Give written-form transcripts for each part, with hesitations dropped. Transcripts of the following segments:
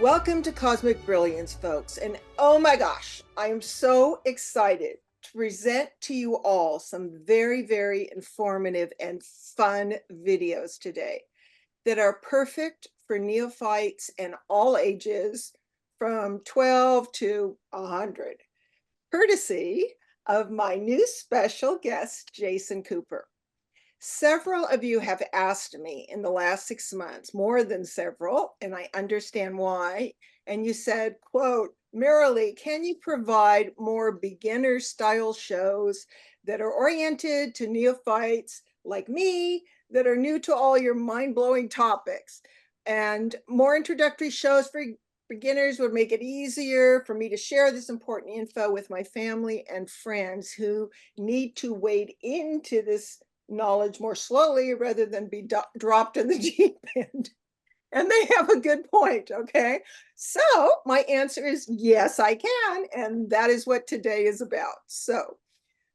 Welcome to Cosmic Brilliance, folks. And oh my gosh, I am so excited to present to you all some very, very informative and fun videos today that are perfect for neophytes and all ages from 12 to 100, courtesy of my new special guest, Jason Cooper. Several of you have asked me in the last 6 months, more than several, and I understand why. And you said, quote, Merrily, can you provide more beginner style shows that are oriented to neophytes like me that are new to all your mind-blowing topics? And more introductory shows for beginners would make it easier for me to share this important info with my family and friends who need to wade into this knowledge more slowly rather than be dropped in the deep end. And they have a good point, okay? So my answer is yes, I can. And that is what today is about. So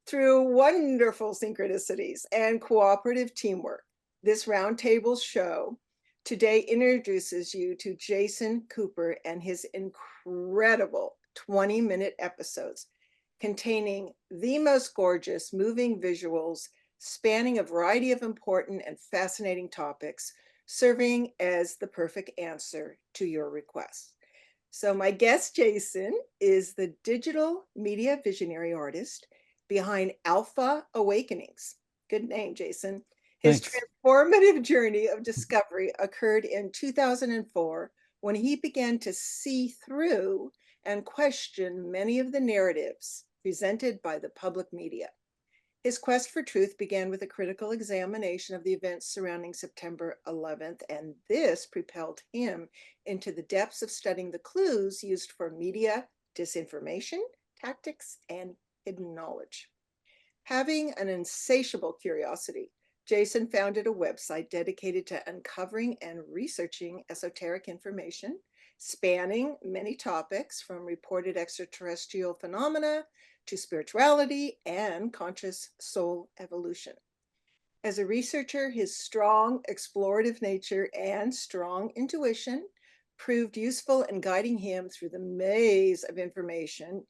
through wonderful synchronicities and cooperative teamwork, this roundtable show today introduces you to Jason Cooper and his incredible 20-minute episodes containing the most gorgeous moving visuals spanning a variety of important and fascinating topics, serving as the perfect answer to your requests. So my guest, Jason, is the digital media visionary artist behind Alpha Awakenings. Good name, Jason. His transformative journey of discovery occurred in 2004 when he began to see through and question many of the narratives presented by the public media. His quest for truth began with a critical examination of the events surrounding September 11th, and this propelled him into the depths of studying the clues used for media disinformation, tactics, and hidden knowledge. Having an insatiable curiosity, Jason founded a website dedicated to uncovering and researching esoteric information, spanning many topics from reported extraterrestrial phenomena to spirituality and conscious soul evolution. As a researcher, his strong explorative nature and strong intuition proved useful in guiding him through the maze of information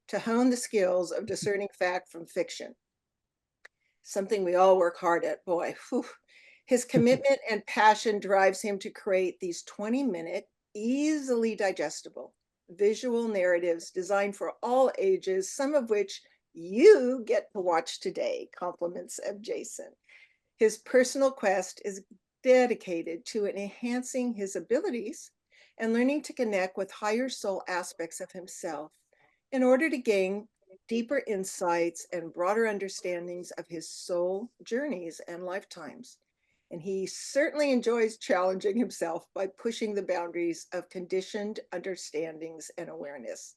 to hone the skills of discerning fact from fiction. Something we all work hard at, boy. Whew. His commitment and passion drives him to create these 20-minute, easily digestible visual narratives designed for all ages, some of which you get to watch today. Compliments of Jason. His personal quest is dedicated to enhancing his abilities and learning to connect with higher soul aspects of himself in order to gain deeper insights and broader understandings of his soul journeys and lifetimes. And he certainly enjoys challenging himself by pushing the boundaries of conditioned understandings and awareness.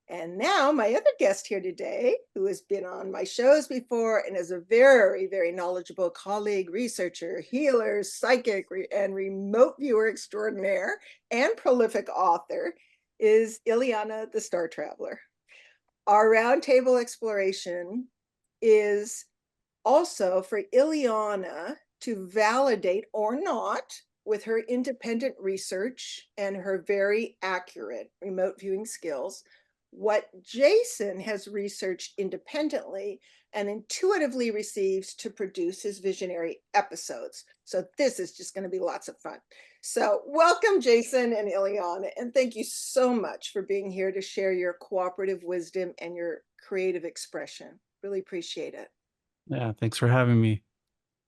And now my other guest here today, who has been on my shows before and is a very, very knowledgeable colleague, researcher, healer, psychic, and remote viewer extraordinaire, and prolific author, is Ileana the Star Traveler. Our roundtable exploration is also for Ileana to validate or not with her independent research and her very accurate remote viewing skills what Jason has researched independently and intuitively receives to produce his visionary episodes. So this is just going to be lots of fun. So welcome, Jason and Ileana, and thank you so much for being here to share your cooperative wisdom and your creative expression. Really appreciate it. Yeah, thanks for having me.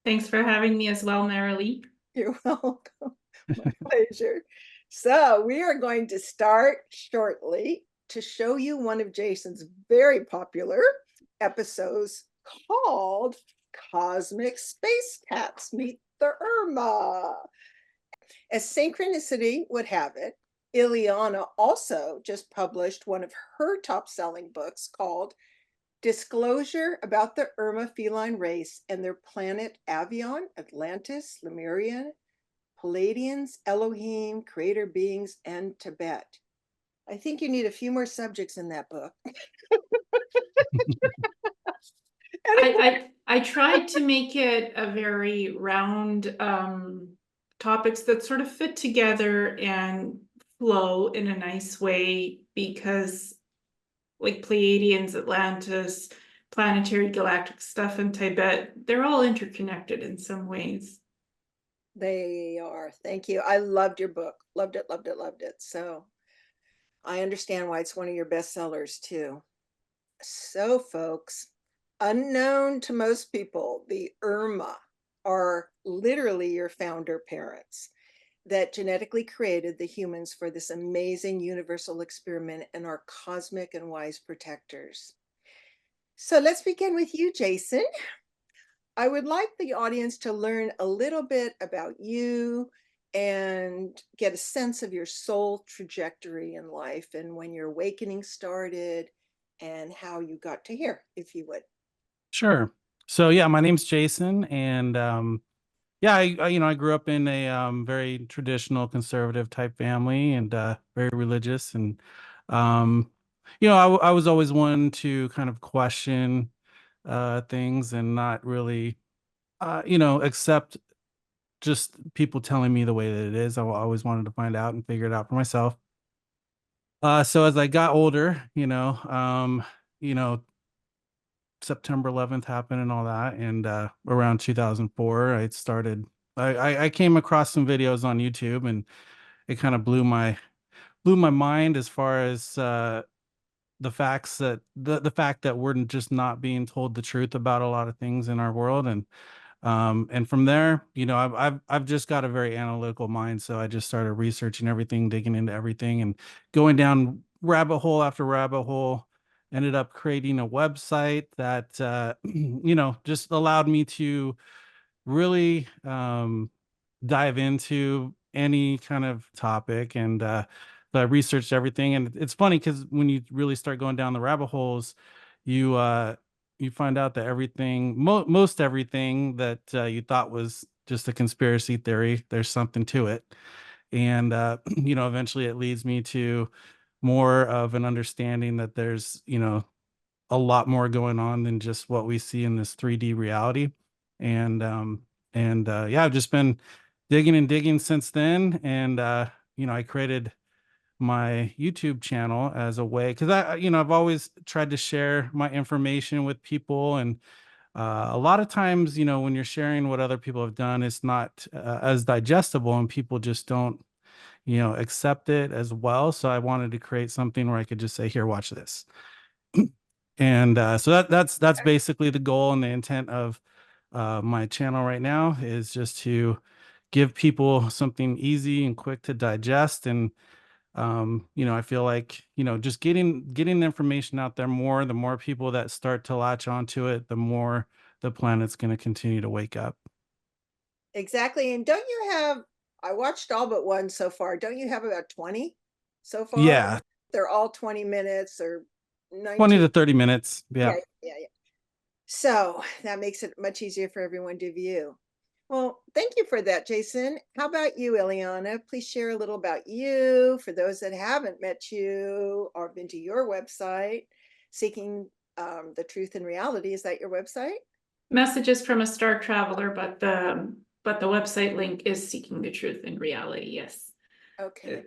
Thanks for having me as well, Merrily. You're welcome. My pleasure. So we are going to start shortly to show you one of Jason's very popular episodes called Cosmic Space Cats Meet the Urmah. As synchronicity would have it, Ileana also just published one of her top-selling books called Disclosure about the Urmah Feline Race and their planet Avyon, Atlantis, Lemuria, Pleiadians, Elohim, creator beings, and Tibet. I think you need a few more subjects in that book. I tried to make it a very round topics that sort of fit together and flow in a nice way because like Pleiadians, Atlantis, planetary galactic stuff in Tibet, they're all interconnected in some ways. They are. Thank you. I loved your book. Loved it, loved it, loved it. So I understand why it's one of your bestsellers too. So folks, unknown to most people, the Urmah are literally your founder parents that genetically created the humans for this amazing universal experiment and are cosmic and wise protectors. So let's begin with you, Jason. I would like the audience to learn a little bit about you and get a sense of your soul trajectory in life and when your awakening started and how you got to here, if you would. Sure. So yeah, my name's Jason, and yeah, I grew up in a very traditional conservative type family, and very religious, and um, I was always one to kind of question things and not really accept just people telling me the way that it is. I always wanted to find out and figure it out for myself. So as I got older, you know, September 11th happened and all that, and around 2004, I came across some videos on YouTube, and it kind of blew my mind as far as the facts that the fact that we're just not being told the truth about a lot of things in our world. And from there, I've just got a very analytical mind, so I just started researching everything, digging into everything, and going down rabbit hole after rabbit hole. Ended up creating a website that just allowed me to really dive into any kind of topic. And so I researched everything, and it's funny because when you really start going down the rabbit holes, you you find out that most everything that you thought was just a conspiracy theory, there's something to it. And eventually it leads me to more of an understanding that there's a lot more going on than just what we see in this 3D reality. And yeah, I've just been digging and digging since then. And I created my YouTube channel as a way, because I've always tried to share my information with people. And a lot of times, when you're sharing what other people have done, it's not as digestible, and people just don't accept it as well. So I wanted to create something where I could just say, here, watch this. And so that's basically the goal and the intent of my channel right now, is just to give people something easy and quick to digest. And I feel like just getting the information out there more, the more people that start to latch onto it, the more the planet's going to continue to wake up. Exactly. And don't you have, I watched all but one so far. Don't you have about 20 so far? Yeah, They're all 20 minutes or 20 19. to 30 minutes. Yeah. Yeah, yeah, yeah. So that makes it much easier for everyone to view. Well, thank you for that, Jason. How about you, Ileana? Please share a little about you for those that haven't met you or been to your website, Seeking the Truth in Reality. Is that your website? Messages from a Star Traveler, but the website link is Seeking the Truth in Reality. Yes. Okay.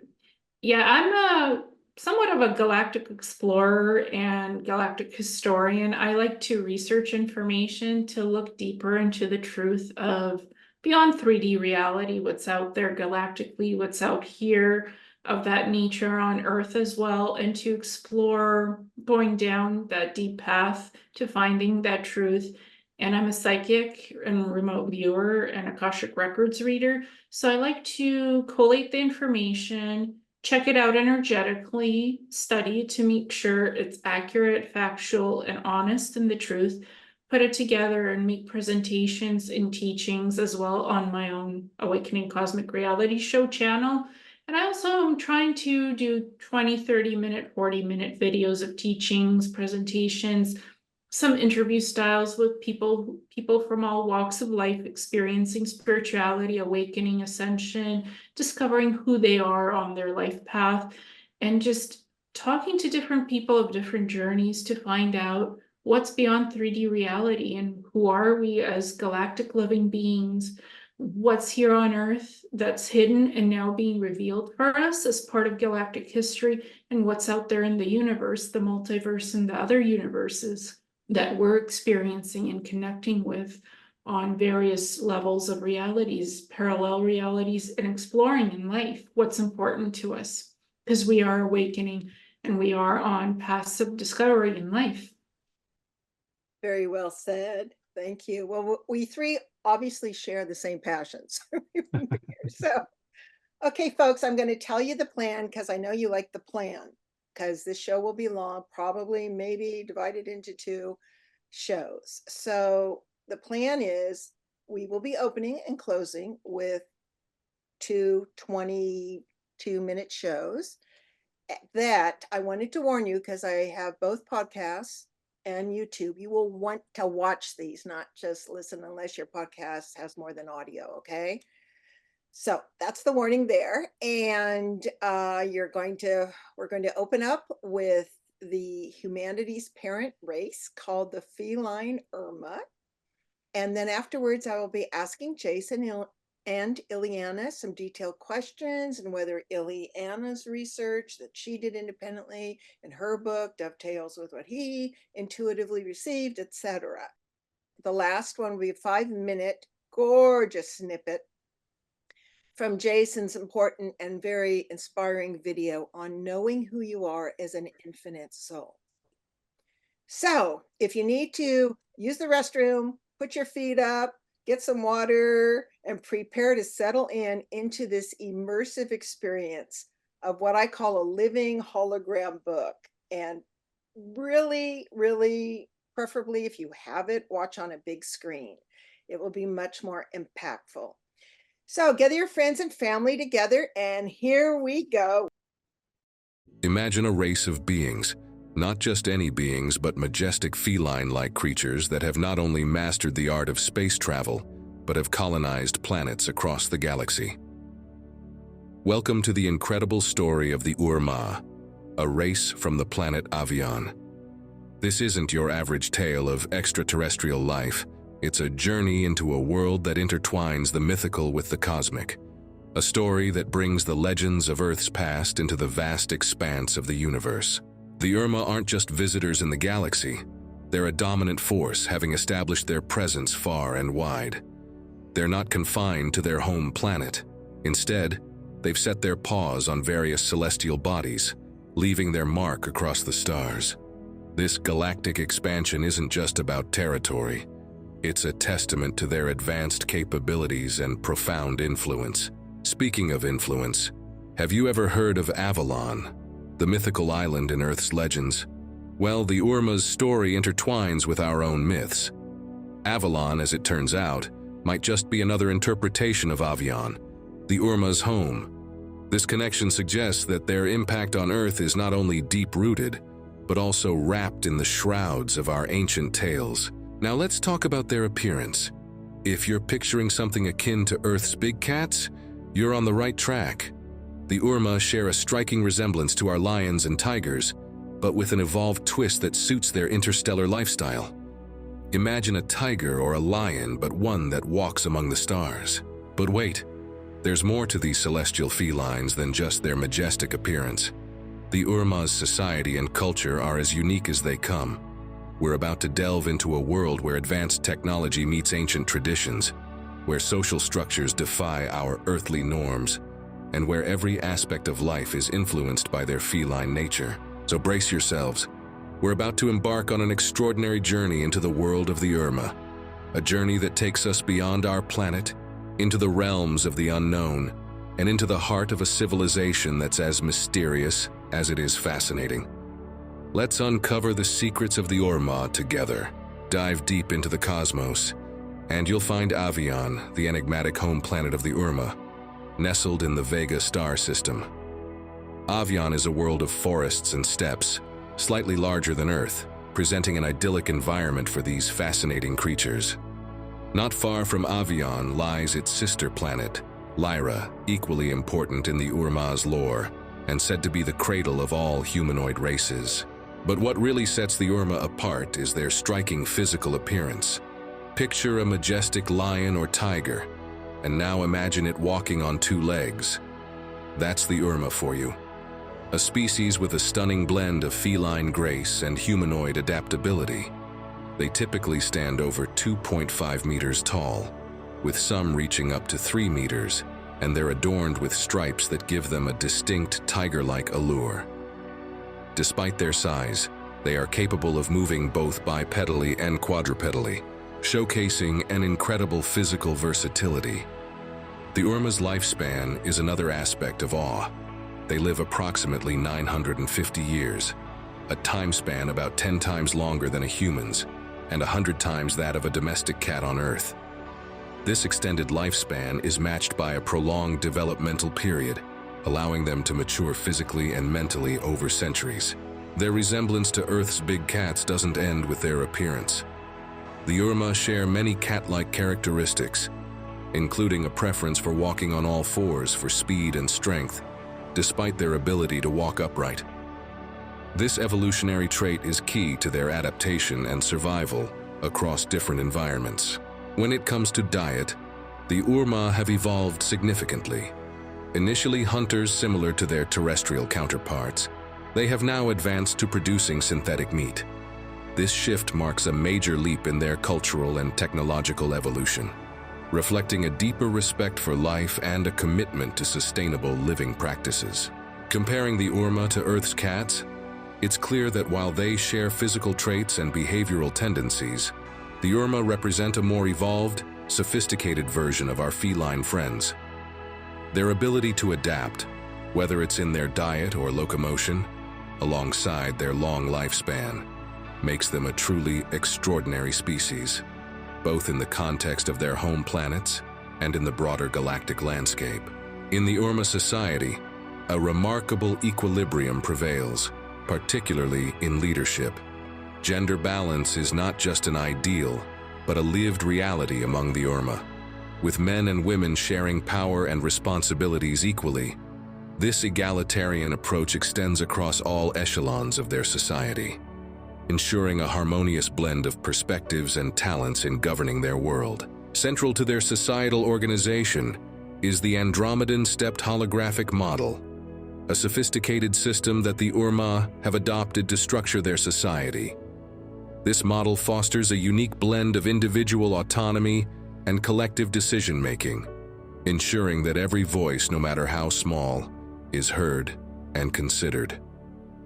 Yeah, I'm a somewhat of a galactic explorer and galactic historian. I like to research information to look deeper into the truth of beyond 3D reality, what's out there galactically, what's out here of that nature on Earth as well, and to explore going down that deep path to finding that truth. And I'm a psychic and remote viewer and Akashic Records reader. So I like to collate the information, check it out energetically, study to make sure it's accurate, factual, and honest in the truth, put it together and make presentations and teachings as well on my own Awakening Cosmic Reality Show channel. And I also am trying to do 20, 30-minute, 40-minute videos of teachings, presentations, some interview styles with people from all walks of life experiencing spirituality, awakening, ascension, discovering who they are on their life path, and just talking to different people of different journeys to find out what's beyond 3D reality and who are we as galactic living beings, what's here on Earth that's hidden and now being revealed for us as part of galactic history, and what's out there in the universe, the multiverse, and the other universes that we're experiencing and connecting with on various levels of realities, parallel realities, and exploring in life what's important to us, because we are awakening and we are on paths of discovery in life. Very well said. Thank you. Well, we three obviously share the same passions. So, okay, folks, I'm going to tell you the plan because I know you like the plan, because this show will be long, probably maybe divided into 2 shows. So the plan is we will be opening and closing with 2 22-minute shows. That I wanted to warn you, because I have both podcasts and YouTube. You will want to watch these, not just listen, unless your podcast has more than audio. Okay. So that's the warning there. And we're going to open up with the humanity's parent race called the feline Urmah. And then afterwards, I will be asking Jason and Ileana some detailed questions, and whether Ileana's research that she did independently in her book dovetails with what he intuitively received, etc. The last one will be a 5-minute gorgeous snippet from Jason's important and very inspiring video on knowing who you are as an infinite soul. So if you need to use the restroom, put your feet up, get some water, and prepare to settle into this immersive experience of what I call a living hologram book. And really, really, preferably if you have it, watch on a big screen. It will be much more impactful. So gather your friends and family together, and here we go. Imagine a race of beings, not just any beings, but majestic feline-like creatures that have not only mastered the art of space travel, but have colonized planets across the galaxy. Welcome to the incredible story of the Urmah, a race from the planet Avyon. This isn't your average tale of extraterrestrial life. It's a journey into a world that intertwines the mythical with the cosmic. A story that brings the legends of Earth's past into the vast expanse of the universe. The Urmah aren't just visitors in the galaxy. They're a dominant force, having established their presence far and wide. They're not confined to their home planet. Instead, they've set their paws on various celestial bodies, leaving their mark across the stars. This galactic expansion isn't just about territory. It's a testament to their advanced capabilities and profound influence. Speaking of influence, have you ever heard of Avyon, the mythical island in Earth's legends? Well, the Urmah's story intertwines with our own myths. Avyon, as it turns out, might just be another interpretation of Avyon, the Urmah's home. This connection suggests that their impact on Earth is not only deep-rooted, but also wrapped in the shrouds of our ancient tales. Now let's talk about their appearance. If you're picturing something akin to Earth's big cats, you're on the right track. The Urmah share a striking resemblance to our lions and tigers, but with an evolved twist that suits their interstellar lifestyle. Imagine a tiger or a lion, but one that walks among the stars. But wait, there's more to these celestial felines than just their majestic appearance. The Urmah's society and culture are as unique as they come. We're about to delve into a world where advanced technology meets ancient traditions, where social structures defy our earthly norms, and where every aspect of life is influenced by their feline nature. So brace yourselves. We're about to embark on an extraordinary journey into the world of the Urmah, a journey that takes us beyond our planet, into the realms of the unknown, and into the heart of a civilization that's as mysterious as it is fascinating. Let's uncover the secrets of the Urmah together, dive deep into the cosmos, and you'll find Avyon, the enigmatic home planet of the Urmah, nestled in the Vega star system. Avyon is a world of forests and steppes, slightly larger than Earth, presenting an idyllic environment for these fascinating creatures. Not far from Avyon lies its sister planet, Lyra, equally important in the Urmah's lore, and said to be the cradle of all humanoid races. But what really sets the Urmah apart is their striking physical appearance. Picture a majestic lion or tiger, and now imagine it walking on 2 legs. That's the Urmah for you. A species with a stunning blend of feline grace and humanoid adaptability. They typically stand over 2.5 meters tall, with some reaching up to 3 meters, and they're adorned with stripes that give them a distinct tiger-like allure. Despite their size, they are capable of moving both bipedally and quadrupedally, showcasing an incredible physical versatility. The Urmah's lifespan is another aspect of awe. They live approximately 950 years, a time span about 10 times longer than a human's, and 100 times that of a domestic cat on Earth. This extended lifespan is matched by a prolonged developmental period, allowing them to mature physically and mentally over centuries. Their resemblance to Earth's big cats doesn't end with their appearance. The Urmah share many cat-like characteristics, including a preference for walking on all fours for speed and strength, despite their ability to walk upright. This evolutionary trait is key to their adaptation and survival across different environments. When it comes to diet, the Urmah have evolved significantly. Initially hunters similar to their terrestrial counterparts, they have now advanced to producing synthetic meat. This shift marks a major leap in their cultural and technological evolution, reflecting a deeper respect for life and a commitment to sustainable living practices. Comparing the Urmah to Earth's cats, it's clear that while they share physical traits and behavioral tendencies, the Urmah represent a more evolved, sophisticated version of our feline friends. Their ability to adapt, whether it's in their diet or locomotion, alongside their long lifespan, makes them a truly extraordinary species, both in the context of their home planets and in the broader galactic landscape. In the Urmah society, a remarkable equilibrium prevails, particularly in leadership. Gender balance is not just an ideal, but a lived reality among the Urmah. With men and women sharing power and responsibilities equally, this egalitarian approach extends across all echelons of their society, ensuring a harmonious blend of perspectives and talents in governing their world. Central to their societal organization is the Andromedan stepped holographic model, a sophisticated system that the Urmah have adopted to structure their society. This model fosters a unique blend of individual autonomy and collective decision-making, ensuring that every voice, no matter how small, is heard and considered.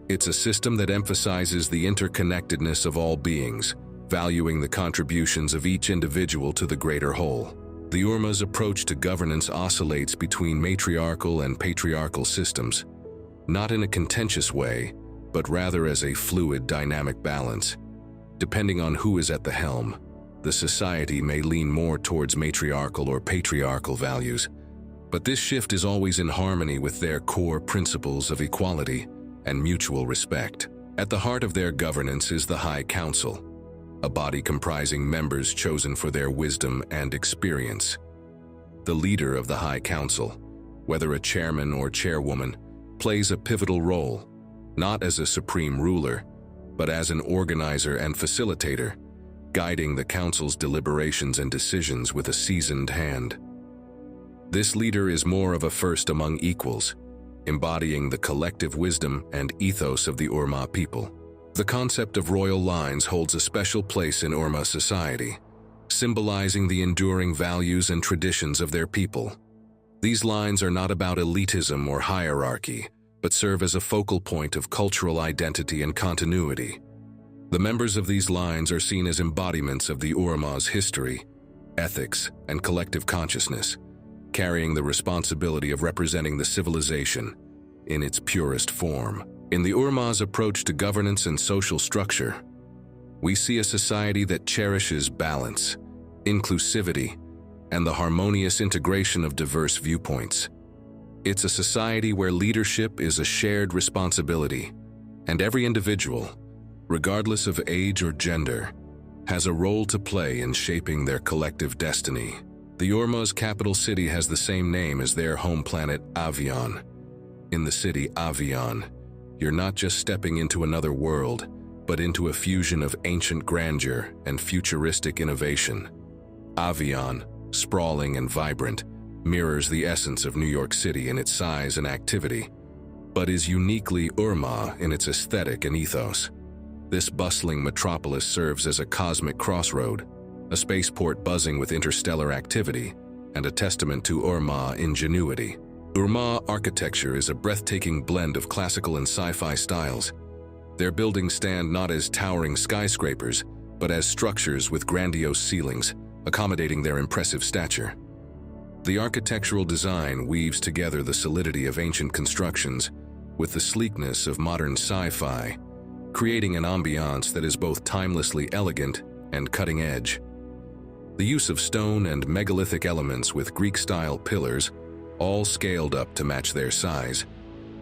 It's a system that emphasizes the interconnectedness of all beings, valuing the contributions of each individual to the greater whole. The Urmah's approach to governance oscillates between matriarchal and patriarchal systems, not in a contentious way, but rather as a fluid, dynamic balance. Depending on who is at the helm, the society may lean more towards matriarchal or patriarchal values, but this shift is always in harmony with their core principles of equality and mutual respect. At the heart of their governance is the High Council, a body comprising members chosen for their wisdom and experience. The leader of the High Council, whether a chairman or chairwoman, plays a pivotal role, not as a supreme ruler, but as an organizer and facilitator, guiding the council's deliberations and decisions with a seasoned hand. This leader is more of a first among equals, embodying the collective wisdom and ethos of the Urmah people. The concept of royal lines holds a special place in Urmah society, symbolizing the enduring values and traditions of their people. These lines are not about elitism or hierarchy, but serve as a focal point of cultural identity and continuity. The members of these lines are seen as embodiments of the Urmah's history, ethics, and collective consciousness, carrying the responsibility of representing the civilization in its purest form. In the Urmah's approach to governance and social structure, we see a society that cherishes balance, inclusivity, and the harmonious integration of diverse viewpoints. It's a society where leadership is a shared responsibility, and every individual, regardless of age or gender, has a role to play in shaping their collective destiny. The Urmah's capital city has the same name as their home planet, Avyon. In the city Avyon, you're not just stepping into another world, but into a fusion of ancient grandeur and futuristic innovation. Avyon, sprawling and vibrant, mirrors the essence of New York City in its size and activity, but is uniquely Urmah in its aesthetic and ethos. This bustling metropolis serves as a cosmic crossroad, a spaceport buzzing with interstellar activity, and a testament to Urmah ingenuity. Urmah architecture is a breathtaking blend of classical and sci-fi styles. Their buildings stand not as towering skyscrapers, but as structures with grandiose ceilings, accommodating their impressive stature. The architectural design weaves together the solidity of ancient constructions with the sleekness of modern sci-fi, creating an ambiance that is both timelessly elegant and cutting-edge. The use of stone and megalithic elements with Greek-style pillars, all scaled up to match their size,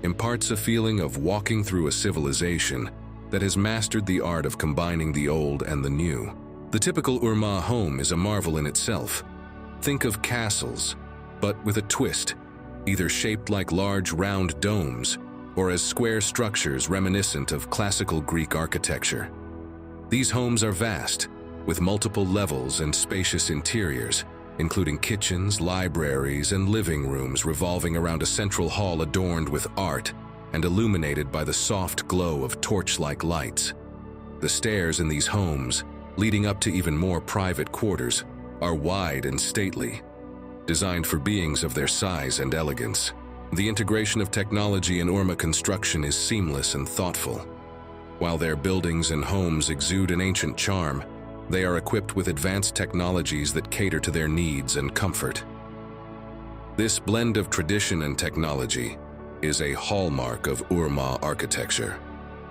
imparts a feeling of walking through a civilization that has mastered the art of combining the old and the new. The typical Urmah home is a marvel in itself. Think of castles, but with a twist, either shaped like large round domes or as square structures reminiscent of classical Greek architecture. These homes are vast, with multiple levels and spacious interiors, including kitchens, libraries, and living rooms revolving around a central hall adorned with art and illuminated by the soft glow of torch-like lights. The stairs in these homes, leading up to even more private quarters, are wide and stately, designed for beings of their size and elegance. The integration of technology in Urmah construction is seamless and thoughtful. While their buildings and homes exude an ancient charm, they are equipped with advanced technologies that cater to their needs and comfort. This blend of tradition and technology is a hallmark of Urmah architecture,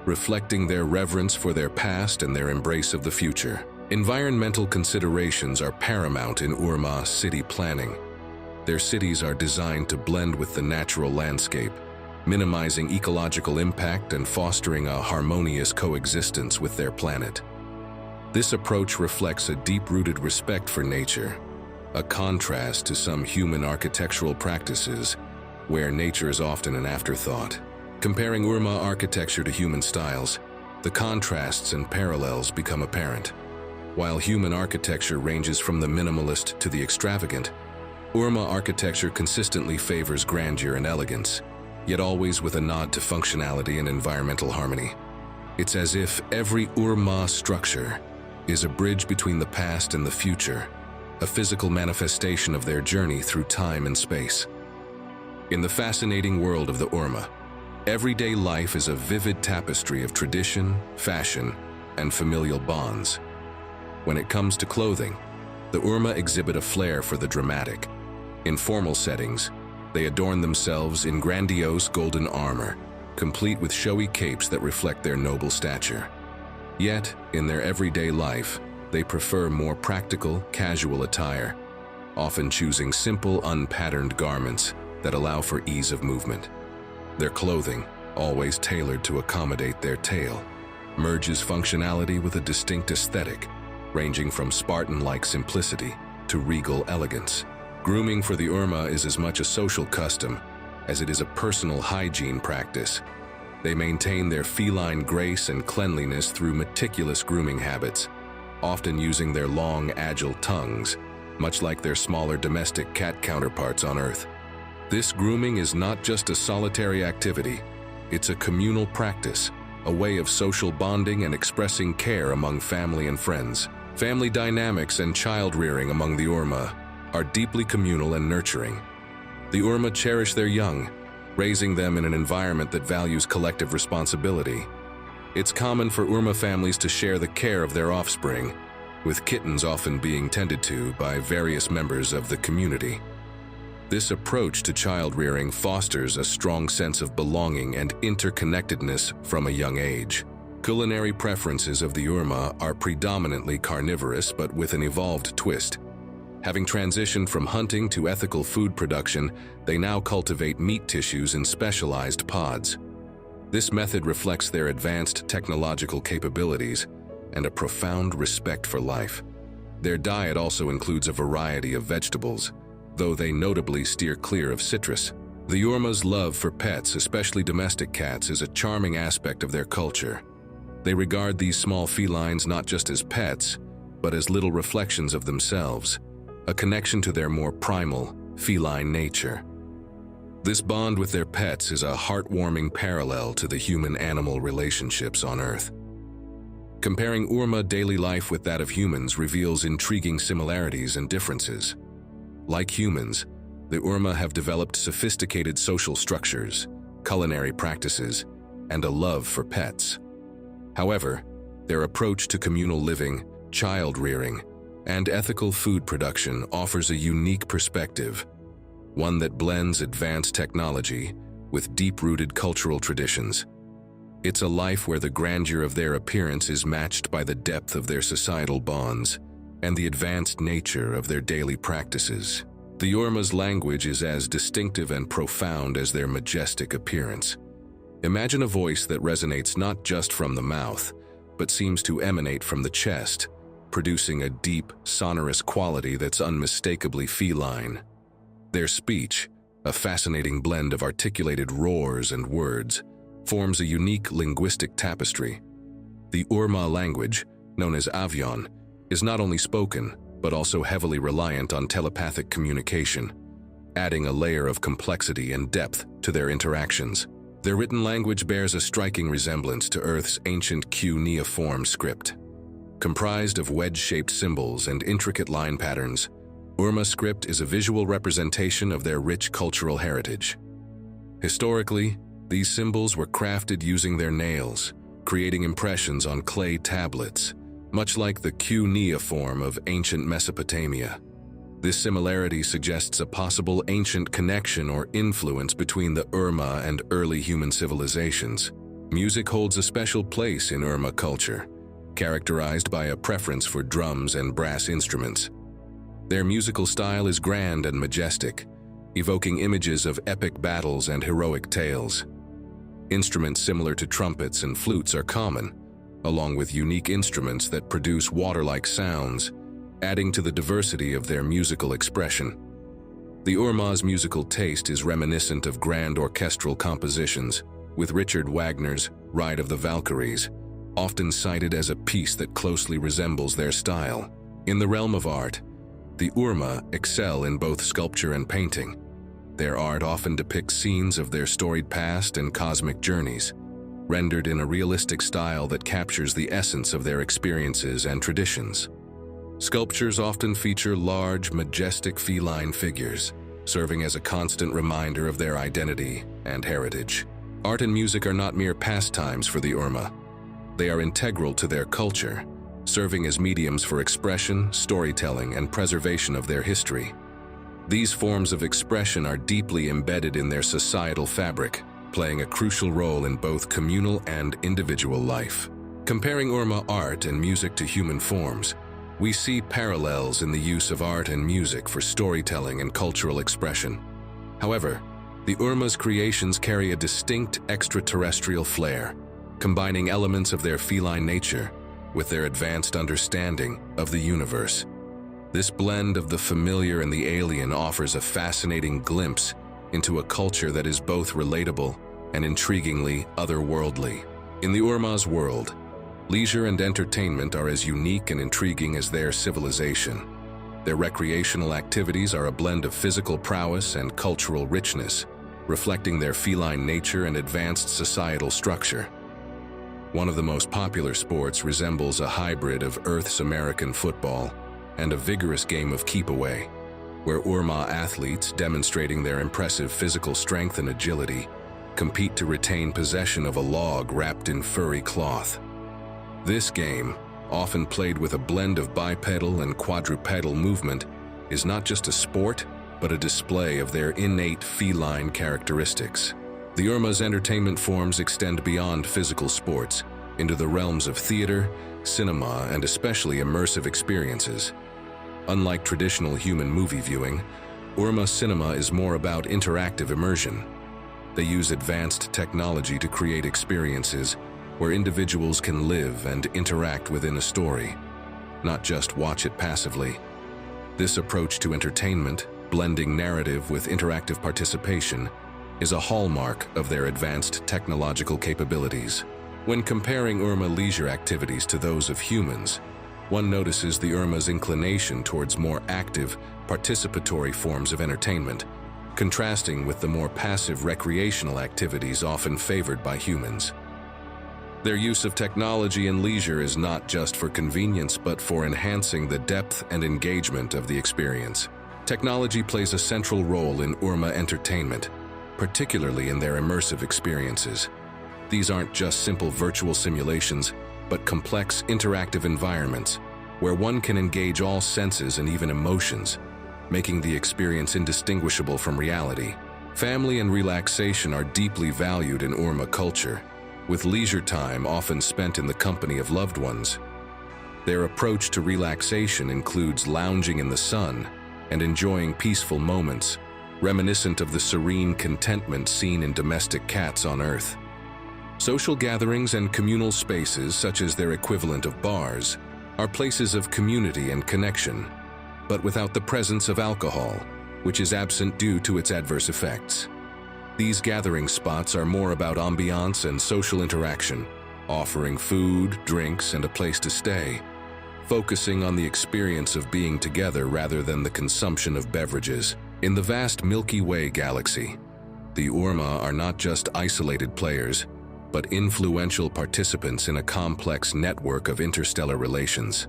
reflecting their reverence for their past and their embrace of the future. Environmental considerations are paramount in Urmah city planning. Their cities are designed to blend with the natural landscape, minimizing ecological impact and fostering a harmonious coexistence with their planet. This approach reflects a deep-rooted respect for nature, a contrast to some human architectural practices where nature is often an afterthought. Comparing Urmah architecture to human styles, the contrasts and parallels become apparent. While human architecture ranges from the minimalist to the extravagant, Urmah architecture consistently favors grandeur and elegance, yet always with a nod to functionality and environmental harmony. It's as if every Urmah structure is a bridge between the past and the future, a physical manifestation of their journey through time and space. In the fascinating world of the Urmah, everyday life is a vivid tapestry of tradition, fashion, and familial bonds. When it comes to clothing, the Urmah exhibit a flair for the dramatic. In formal settings, they adorn themselves in grandiose golden armor, complete with showy capes that reflect their noble stature. Yet, in their everyday life, they prefer more practical, casual attire, often choosing simple, unpatterned garments that allow for ease of movement. Their clothing, always tailored to accommodate their tale, merges functionality with a distinct aesthetic, ranging from Spartan-like simplicity to regal elegance. Grooming for the Urmah is as much a social custom as it is a personal hygiene practice. They maintain their feline grace and cleanliness through meticulous grooming habits, often using their long, agile tongues, much like their smaller domestic cat counterparts on Earth. This grooming is not just a solitary activity, it's a communal practice, a way of social bonding and expressing care among family and friends. Family dynamics and child rearing among the Urmah are deeply communal and nurturing. The Urmah cherish their young, raising them in an environment that values collective responsibility. It's common for Urmah families to share the care of their offspring, with kittens often being tended to by various members of the community. This approach to child rearing fosters a strong sense of belonging and interconnectedness from a young age. Culinary preferences of the Urmah are predominantly carnivorous but with an evolved twist. Having transitioned from hunting to ethical food production, they now cultivate meat tissues in specialized pods. This method reflects their advanced technological capabilities and a profound respect for life. Their diet also includes a variety of vegetables, though they notably steer clear of citrus. The Urmah's love for pets, especially domestic cats, is a charming aspect of their culture. They regard these small felines not just as pets, but as little reflections of themselves, a connection to their more primal, feline nature. This bond with their pets is a heartwarming parallel to the human-animal relationships on Earth. Comparing Urmah daily life with that of humans reveals intriguing similarities and differences. Like humans, the Urmah have developed sophisticated social structures, culinary practices, and a love for pets. However, their approach to communal living, child rearing, and ethical food production offers a unique perspective, one that blends advanced technology with deep-rooted cultural traditions. It's a life where the grandeur of their appearance is matched by the depth of their societal bonds and the advanced nature of their daily practices. The Urmah's language is as distinctive and profound as their majestic appearance. Imagine a voice that resonates not just from the mouth, but seems to emanate from the chest, producing a deep, sonorous quality that's unmistakably feline. Their speech, a fascinating blend of articulated roars and words, forms a unique linguistic tapestry. The Urmah language, known as Avyon, is not only spoken, but also heavily reliant on telepathic communication, adding a layer of complexity and depth to their interactions. Their written language bears a striking resemblance to Earth's ancient cuneiform script. Comprised of wedge-shaped symbols and intricate line patterns, Urmah script is a visual representation of their rich cultural heritage. Historically, these symbols were crafted using their nails, creating impressions on clay tablets, much like the cuneiform of ancient Mesopotamia. This similarity suggests a possible ancient connection or influence between the Urmah and early human civilizations. Music holds a special place in Urmah culture, characterized by a preference for drums and brass instruments. Their musical style is grand and majestic, evoking images of epic battles and heroic tales. Instruments similar to trumpets and flutes are common, along with unique instruments that produce water-like sounds, adding to the diversity of their musical expression. The Urmah's musical taste is reminiscent of grand orchestral compositions, with Richard Wagner's Ride of the Valkyries, often cited as a piece that closely resembles their style. In the realm of art, the Urmah excel in both sculpture and painting. Their art often depicts scenes of their storied past and cosmic journeys, rendered in a realistic style that captures the essence of their experiences and traditions. Sculptures often feature large, majestic feline figures, serving as a constant reminder of their identity and heritage. Art and music are not mere pastimes for the Urmah. They are integral to their culture, serving as mediums for expression, storytelling, and preservation of their history. These forms of expression are deeply embedded in their societal fabric, playing a crucial role in both communal and individual life. Comparing Urmah art and music to human forms, we see parallels in the use of art and music for storytelling and cultural expression. However, the Urmah's creations carry a distinct extraterrestrial flair, combining elements of their feline nature with their advanced understanding of the universe. This blend of the familiar and the alien offers a fascinating glimpse into a culture that is both relatable and intriguingly otherworldly. In the Urmah's world, leisure and entertainment are as unique and intriguing as their civilization. Their recreational activities are a blend of physical prowess and cultural richness, reflecting their feline nature and advanced societal structure. One of the most popular sports resembles a hybrid of Earth's American football and a vigorous game of keep-away, where Urmah athletes, demonstrating their impressive physical strength and agility, compete to retain possession of a log wrapped in furry cloth. This game, often played with a blend of bipedal and quadrupedal movement, is not just a sport, but a display of their innate feline characteristics. The Urmah's entertainment forms extend beyond physical sports into the realms of theater, cinema, and especially immersive experiences. Unlike traditional human movie viewing, Urmah cinema is more about interactive immersion. They use advanced technology to create experiences where individuals can live and interact within a story, not just watch it passively. This approach to entertainment, blending narrative with interactive participation, is a hallmark of their advanced technological capabilities. When comparing Urmah leisure activities to those of humans, one notices the Urmah's inclination towards more active, participatory forms of entertainment, contrasting with the more passive recreational activities often favored by humans. Their use of technology and leisure is not just for convenience but for enhancing the depth and engagement of the experience. Technology plays a central role in Urmah entertainment, particularly in their immersive experiences. These aren't just simple virtual simulations, but complex interactive environments where one can engage all senses and even emotions, making the experience indistinguishable from reality. Family and relaxation are deeply valued in Urmah culture, with leisure time often spent in the company of loved ones. Their approach to relaxation includes lounging in the sun and enjoying peaceful moments, reminiscent of the serene contentment seen in domestic cats on Earth. Social gatherings and communal spaces, such as their equivalent of bars, are places of community and connection, but without the presence of alcohol, which is absent due to its adverse effects. These gathering spots are more about ambiance and social interaction, offering food, drinks, and a place to stay, focusing on the experience of being together rather than the consumption of beverages. In the vast Milky Way galaxy, the Urmah are not just isolated players, but influential participants in a complex network of interstellar relations.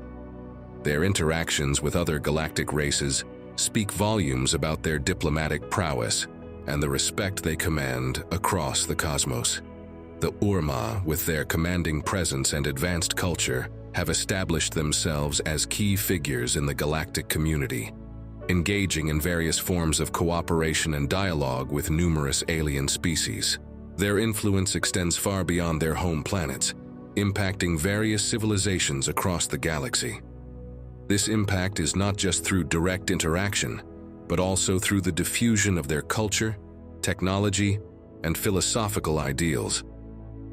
Their interactions with other galactic races speak volumes about their diplomatic prowess and the respect they command across the cosmos. The Urmah, with their commanding presence and advanced culture, have established themselves as key figures in the galactic community, engaging in various forms of cooperation and dialogue with numerous alien species. Their influence extends far beyond their home planets, impacting various civilizations across the galaxy. This impact is not just through direct interaction, but also through the diffusion of their culture, technology, and philosophical ideals.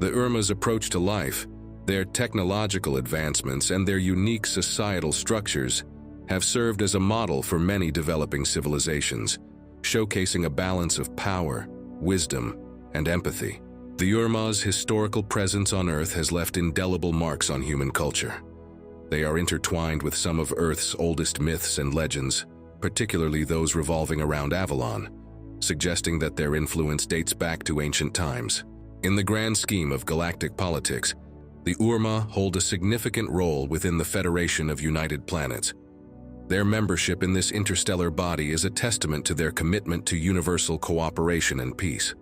The Urmah's approach to life, their technological advancements, and their unique societal structures have served as a model for many developing civilizations, showcasing a balance of power, wisdom, and empathy. The Urmah's historical presence on Earth has left indelible marks on human culture. They are intertwined with some of Earth's oldest myths and legends, particularly those revolving around Avyon, suggesting that their influence dates back to ancient times. In the grand scheme of galactic politics, the Urmah hold a significant role within the Federation of United Planets. Their membership in this interstellar body is a testament to their commitment to universal cooperation and peace.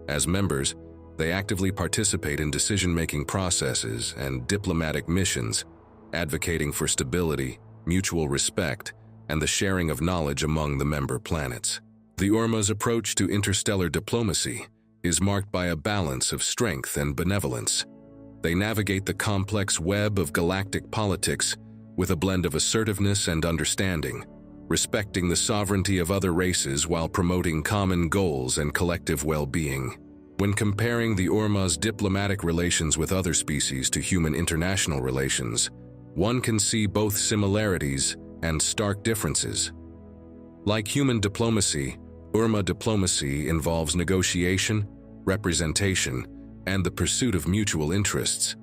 As members, they actively participate in decision-making processes and diplomatic missions, advocating for stability, mutual respect, and the sharing of knowledge among the member planets. The Urmah's approach to interstellar diplomacy is marked by a balance of strength and benevolence. They navigate the complex web of galactic politics with a blend of assertiveness and understanding, respecting the sovereignty of other races while promoting common goals and collective well-being. When comparing the Urmah's diplomatic relations with other species to human international relations, one can see both similarities and stark differences. Like human diplomacy, Urmah diplomacy involves negotiation, representation, and the pursuit of mutual interests.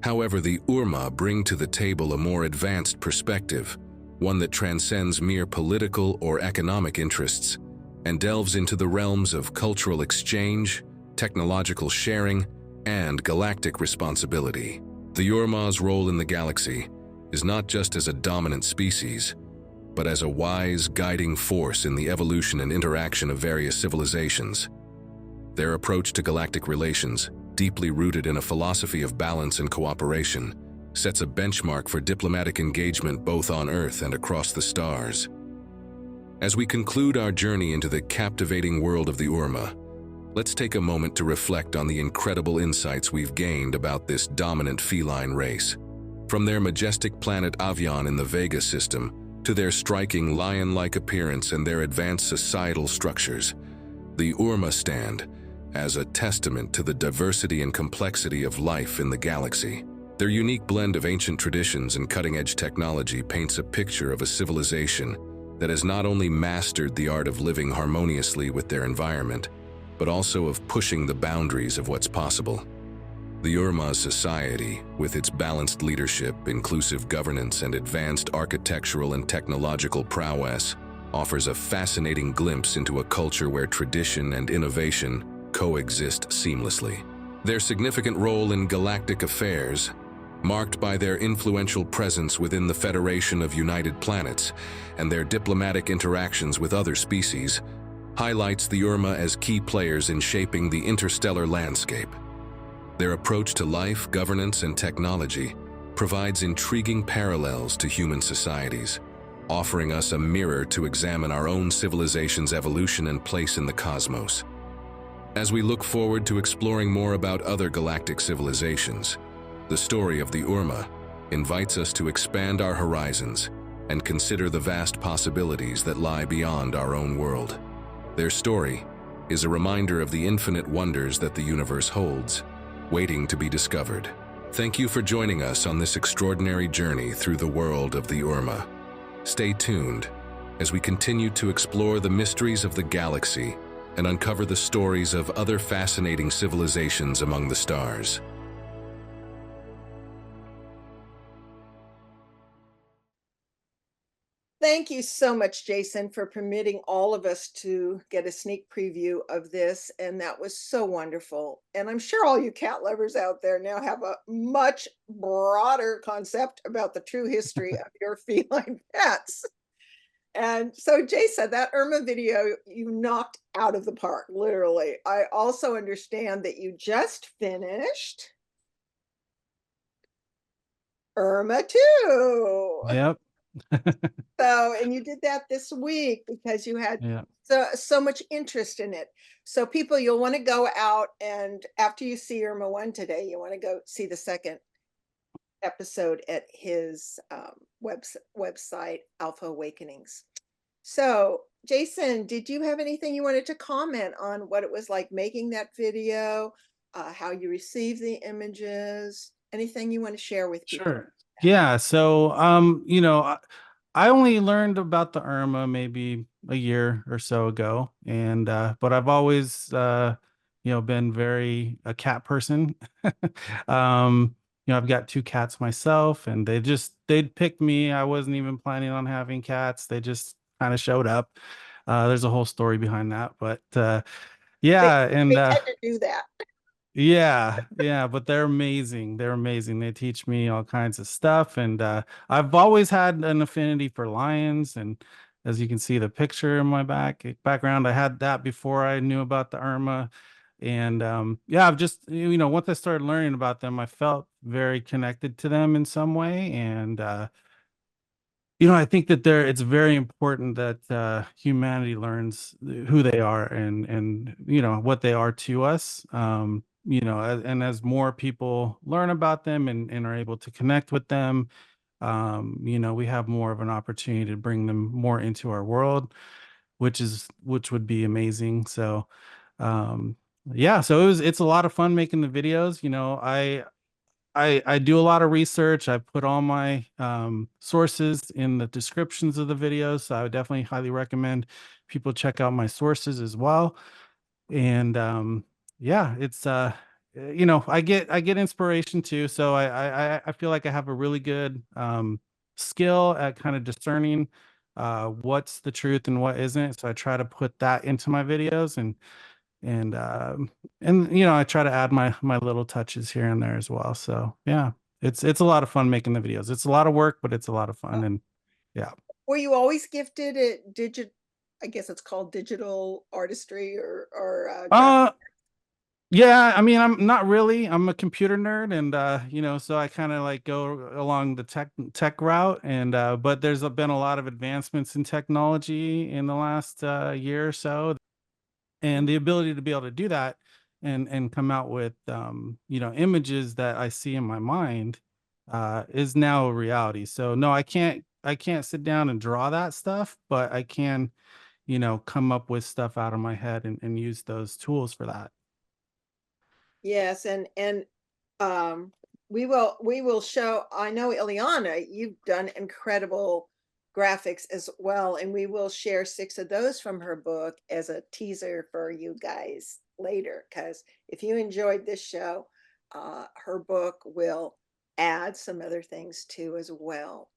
However, the Urmah bring to the table a more advanced perspective, one that transcends mere political or economic interests and delves into the realms of cultural exchange, technological sharing, and galactic responsibility. The Urmah's role in the galaxy is not just as a dominant species, but as a wise, guiding force in the evolution and interaction of various civilizations. Their approach to galactic relations, deeply rooted in a philosophy of balance and cooperation, sets a benchmark for diplomatic engagement both on Earth and across the stars. As we conclude our journey into the captivating world of the Urmah, let's take a moment to reflect on the incredible insights we've gained about this dominant feline race. From their majestic planet Avyon in the Vega system, to their striking lion-like appearance and their advanced societal structures, the Urmah stand as a testament to the diversity and complexity of life in the galaxy. Their unique blend of ancient traditions and cutting-edge technology paints a picture of a civilization that has not only mastered the art of living harmoniously with their environment, but also of pushing the boundaries of what's possible. The Urmah society, with its balanced leadership, inclusive governance, and advanced architectural and technological prowess, offers a fascinating glimpse into a culture where tradition and innovation coexist seamlessly. Their significant role in galactic affairs, marked by their influential presence within the Federation of United Planets and their diplomatic interactions with other species, highlights the Urmah as key players in shaping the interstellar landscape. Their approach to life, governance, and technology provides intriguing parallels to human societies, offering us a mirror to examine our own civilization's evolution and place in the cosmos. As we look forward to exploring more about other galactic civilizations, the story of the Urmah invites us to expand our horizons and consider the vast possibilities that lie beyond our own world. Their story is a reminder of the infinite wonders that the universe holds, waiting to be discovered. Thank you for joining us on this extraordinary journey through the world of the Urmah. Stay tuned as we continue to explore the mysteries of the galaxy and uncover the stories of other fascinating civilizations among the stars. Thank you so much, Jason, for permitting all of us to get a sneak preview of this. And that was so wonderful. And I'm sure all you cat lovers out there now have a much broader concept about the true history of your feline pets. And so, Jason, that Urmah video you knocked out of the park, literally. I also understand that you just finished Urmah 2. Yep. So, and you did that this week because you had Yeah. so much interest in it. So people, you'll want to go out, and after you see Urmah 1 today, you want to go see the second episode at his website, Alpha Awakenings. So Jason, did you have anything you wanted to comment on what it was like making that video, how you received the images, anything you want to share with people? Sure. Yeah. So, you know, I only learned about the Urmah maybe a year or so ago, and but I've always, you know, been a cat person. You know, I've got 2 cats myself, and they'd pick me. I wasn't even planning on having cats. They just kind of showed up. There's a whole story behind that, but yeah, and They tend to do that. yeah, but they're amazing. They're amazing. They teach me all kinds of stuff, and I've always had an affinity for lions. And as you can see, the picture in my background, I had that before I knew about the Urmah. And yeah, I've just, you know, once I started learning about them, I felt very connected to them in some way. And you know, I think that it's very important that humanity learns who they are and you know what they are to us. You know, and as more people learn about them and are able to connect with them, you know, we have more of an opportunity to bring them more into our world, which would be amazing. So, yeah, so it's a lot of fun making the videos. You know, I do a lot of research. I put all my sources in the descriptions of the videos, so I would definitely highly recommend people check out my sources as well. And yeah, it's you know, I get inspiration too. So I feel like I have a really good skill at kind of discerning what's the truth and what isn't. So I try to put that into my videos, and you know, I try to add my little touches here and there as well. So yeah, it's a lot of fun making the videos. It's a lot of work, but it's a lot of fun. And yeah. Were you always gifted at I guess it's called digital artistry or Yeah, I mean, I'm not really. I'm a computer nerd, and you know, so I kind of like go along the tech route. And but there's been a lot of advancements in technology in the last year or so, and the ability to be able to do that and come out with you know, images that I see in my mind is now a reality. So no, I can't sit down and draw that stuff, but I can, you know, come up with stuff out of my head and use those tools for that. Yes, and we will show. I know Ileana, you've done incredible graphics as well, and we will share 6 of those from her book as a teaser for you guys later. Because if you enjoyed this show, her book will add some other things too as well.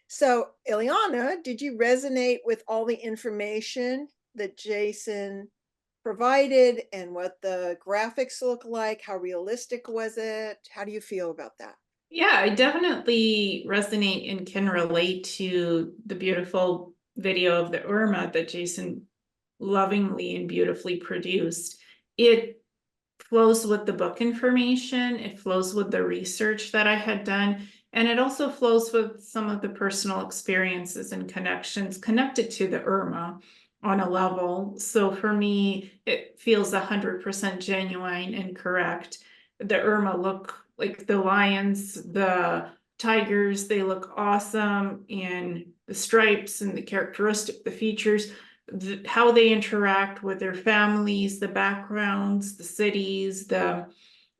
So Ileana, did you resonate with all the information that Jason provided and what the graphics look like? How realistic was it? How do you feel about that? Yeah, I definitely resonate and can relate to the beautiful video of the Urmah that Jason lovingly and beautifully produced. It flows with the book information, it flows with the research that I had done, and it also flows with some of the personal experiences and connections connected to the Urmah on a level. So for me, it feels 100% genuine and correct. The Urmah look like the lions, the tigers, they look awesome, and the stripes and the characteristic, the features, how they interact with their families, the backgrounds, the cities, the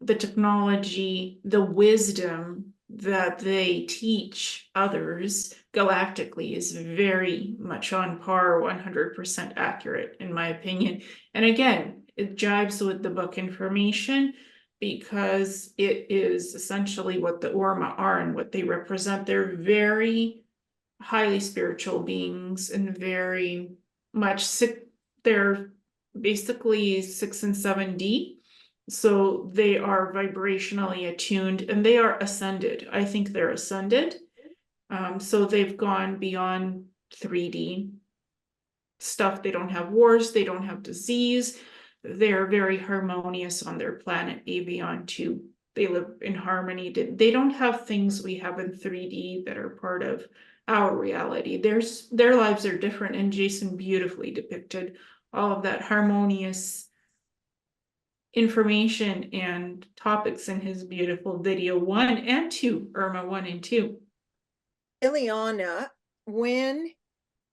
technology, the wisdom that they teach others galactically is very much on par, 100% accurate in my opinion. And again, it jives with the book information because it is essentially what the Urmah are and what they represent. They're very highly spiritual beings and very much sick. They're basically 6 and 7D. So they are vibrationally attuned and they are ascended. I think they're ascended. So they've gone beyond 3D stuff. They don't have wars, they don't have disease. They're very harmonious on their planet Avyon too. They live in harmony. They don't have things we have in 3D that are part of our reality. Their lives are different, and Jason beautifully depicted all of that harmonious information and topics in his beautiful video 1 and 2, Urmah 1 and 2. Ileana, when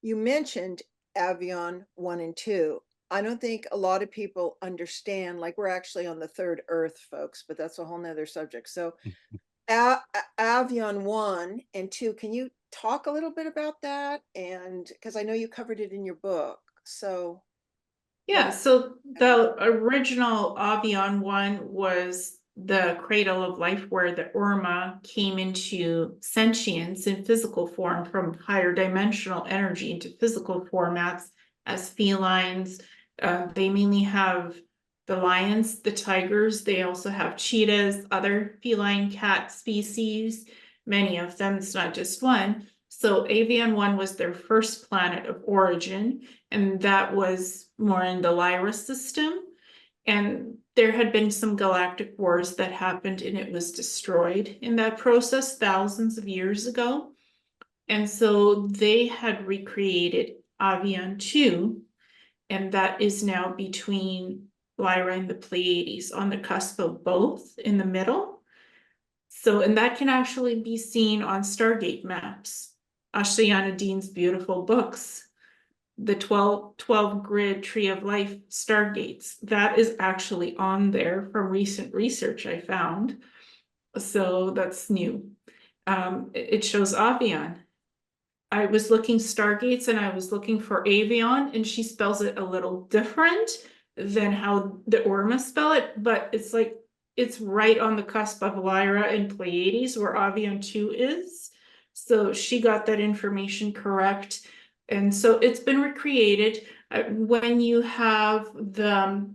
you mentioned Avyon 1 and 2, I don't think a lot of people understand, like we're actually on the third Earth, folks, but that's a whole nother subject. So Avyon 1 and 2, can you talk a little bit about that? And because I know you covered it in your book. So yeah, so the original Avyon 1 was the cradle of life where the Urmah came into sentience in physical form from higher dimensional energy into physical formats as felines. They mainly have the lions, the tigers. They also have cheetahs, other feline cat species, many of them. It's not just one. So Avyon 1 was their first planet of origin, and that was more in the Lyra system. And there had been some galactic wars that happened, and it was destroyed in that process thousands of years ago. And so they had recreated Avyon 2, and that is now between Lyra and the Pleiades, on the cusp of both, in the middle. So, and that can actually be seen on Stargate maps. Ashayana Dean's beautiful books, the 12 grid tree of life stargates, that is actually on there from recent research I found. So that's new. It shows Avyon. I was looking stargates and I was looking for Avyon, and she spells it a little different than how the Urmah spell it, but it's like it's right on the cusp of Lyra and Pleiades where Avyon 2 is. So she got that information correct. And so it's been recreated. When you have the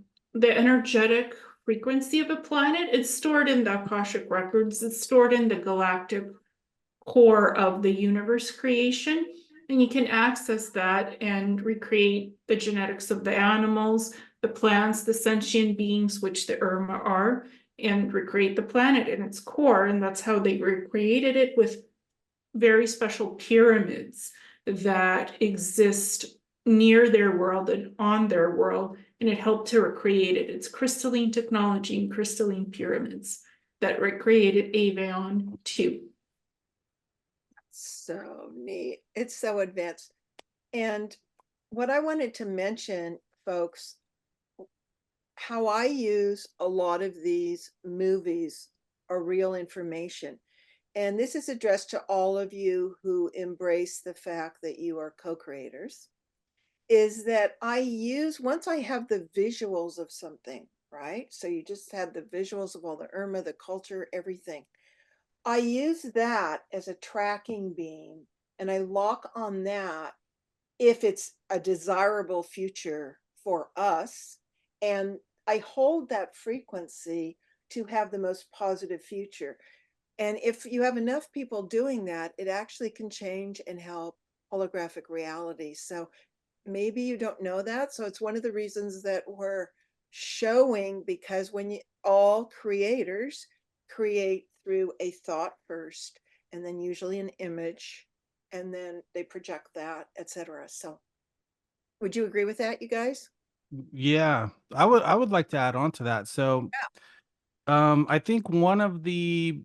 energetic frequency of a planet, it's stored in the Akashic records, it's stored in the galactic core of the universe creation, and you can access that and recreate the genetics of the animals, the plants, the sentient beings, which the Urmah are, and recreate the planet in its core. And that's how they recreated it, with very special pyramids that exist near their world and on their world, and it helped to recreate it. It's crystalline technology and crystalline pyramids that recreated Avyon 2. So neat. It's so advanced. And what I wanted to mention, folks, how I use a lot of these movies are real information. And this is addressed to all of you who embrace the fact that you are co-creators, is that I use, once I have the visuals of something, right? So you just had the visuals of all the Urmah, the culture, everything. I use that as a tracking beam, and I lock on that if it's a desirable future for us. And I hold that frequency to have the most positive future. And if you have enough people doing that, it actually can change and help holographic reality. So maybe you don't know that. So it's one of the reasons that we're showing, because when you, all creators create through a thought first, and then usually an image, and then they project that, etc. So would you agree with that, you guys? Yeah, I would like to add on to that. So I think one of the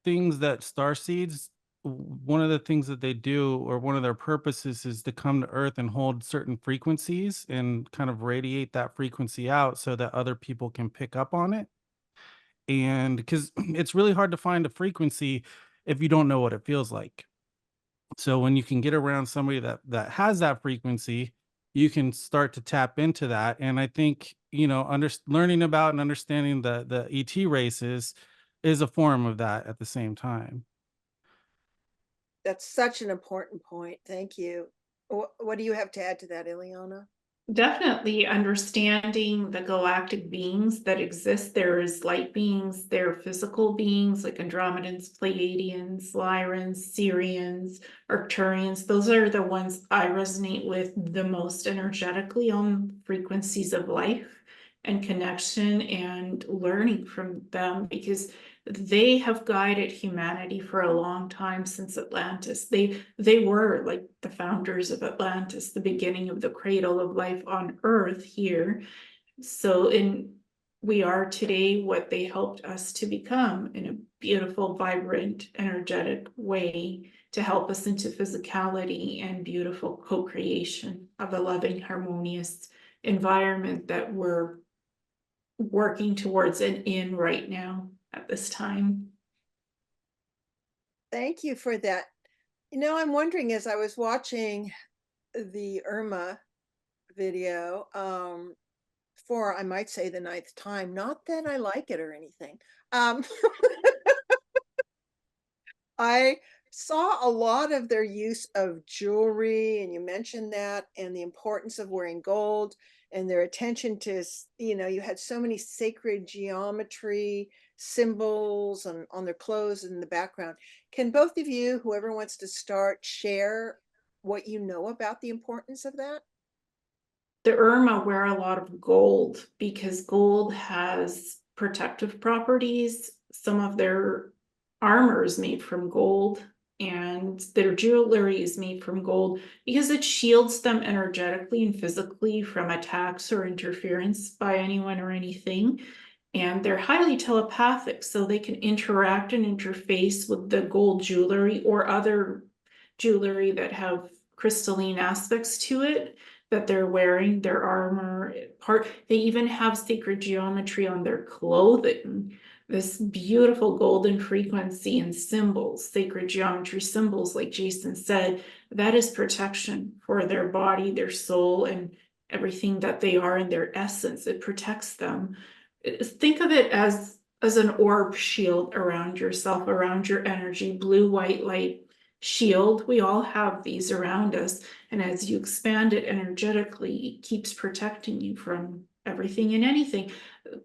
things that starseeds, one of the things that they do, or one of their purposes, is to come to Earth and hold certain frequencies and kind of radiate that frequency out so that other people can pick up on it. And because it's really hard to find a frequency if you don't know what it feels like. So when you can get around somebody that has that frequency, you can start to tap into that. And I think, you know, learning about and understanding the ET races is a form of that at the same time. That's such an important point. Thank you. What do you have to add to that, Ileana? Definitely understanding the galactic beings that exist. There is light beings, there are physical beings like Andromedans, Pleiadians, Lyrans, Sirians, Arcturians. Those are the ones I resonate with the most energetically on frequencies of life and connection and learning from them, because they have guided humanity for a long time, since Atlantis. They were like the founders of Atlantis, the beginning of the cradle of life on Earth here. So we are today what they helped us to become, in a beautiful, vibrant, energetic way, to help us into physicality and beautiful co-creation of a loving, harmonious environment that we're working towards and in right now at this time. Thank you for that. You know, I'm wondering, as I was watching the Urmah video, for, I might say, the 9th time, not that I like it or anything. I saw a lot of their use of jewelry, and you mentioned that, and the importance of wearing gold, and their attention to, you know, you had so many sacred geometry symbols on their clothes and in the background. Can both of you, whoever wants to start, share what you know about the importance of that? The Urmah wear a lot of gold because gold has protective properties. Some of their armor is made from gold, and their jewelry is made from gold because it shields them energetically and physically from attacks or interference by anyone or anything. And they're highly telepathic, so they can interact and interface with the gold jewelry or other jewelry that have crystalline aspects to it that they're wearing, their armor part. They even have sacred geometry on their clothing, this beautiful golden frequency and symbols, sacred geometry symbols, like Jason said. That is protection for their body, their soul, and everything that they are in their essence. It protects them. Think of it as an orb shield around yourself, around your energy, blue, white light shield. We all have these around us, and as you expand it energetically, it keeps protecting you from everything and anything.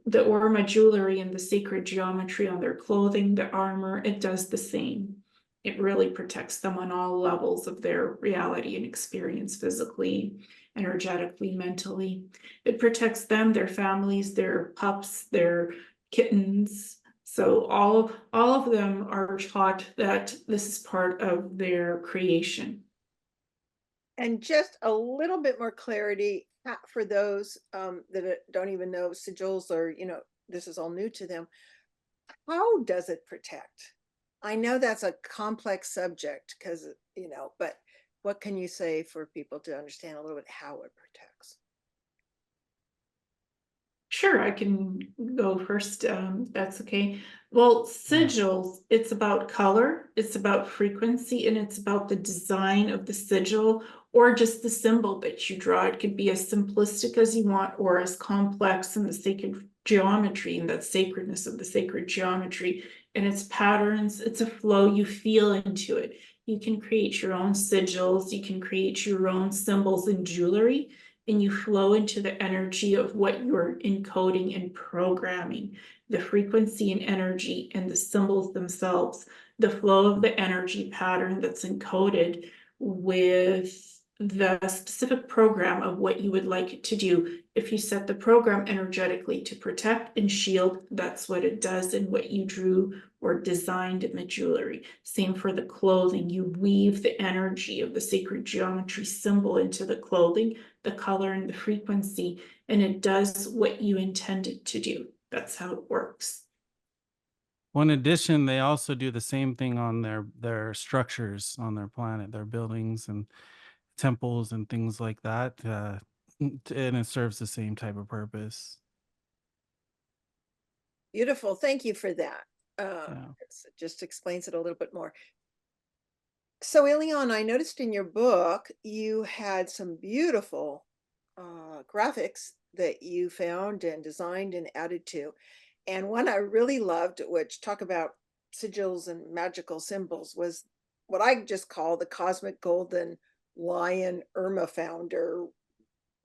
The Urmah jewelry and the sacred geometry on their clothing, the armor, it does the same. It really protects them on all levels of their reality and experience, physically, energetically, mentally. It protects them, their families, their pups, their kittens. So all of them are taught that this is part of their creation. And just a little bit more clarity for those that don't even know sigils, or, you know, this is all new to them. How does it protect? I know that's a complex subject, because, you know, but what can you say for people to understand a little bit how it protects? Sure, I can go first. That's okay. Well, sigils, it's about color, it's about frequency, and it's about the design of the sigil, or just the symbol that you draw. It could be as simplistic as you want or as complex, and the sacred geometry and that sacredness of the sacred geometry and its patterns. It's a flow, you feel into it. You can create your own sigils, you can create your own symbols and jewelry, and you flow into the energy of what you're encoding and programming, the frequency and energy and the symbols themselves, the flow of the energy pattern that's encoded with the specific program of what you would like it to do. If you set the program energetically to protect and shield, that's what it does in what you drew or designed in the jewelry. Same for the clothing. You weave the energy of the sacred geometry symbol into the clothing, the color and the frequency, and it does what you intend it to do. That's how it works. Well, in addition, they also do the same thing on their structures on their planet, their buildings and temples and things like that, and it serves the same type of purpose. Beautiful. Thank you for that. Yeah. It just explains it a little bit more. So, Ileana, I noticed in your book you had some beautiful graphics that you found and designed and added to. And one I really loved, which talk about sigils and magical symbols, was what I just call the cosmic golden lion Urmah founder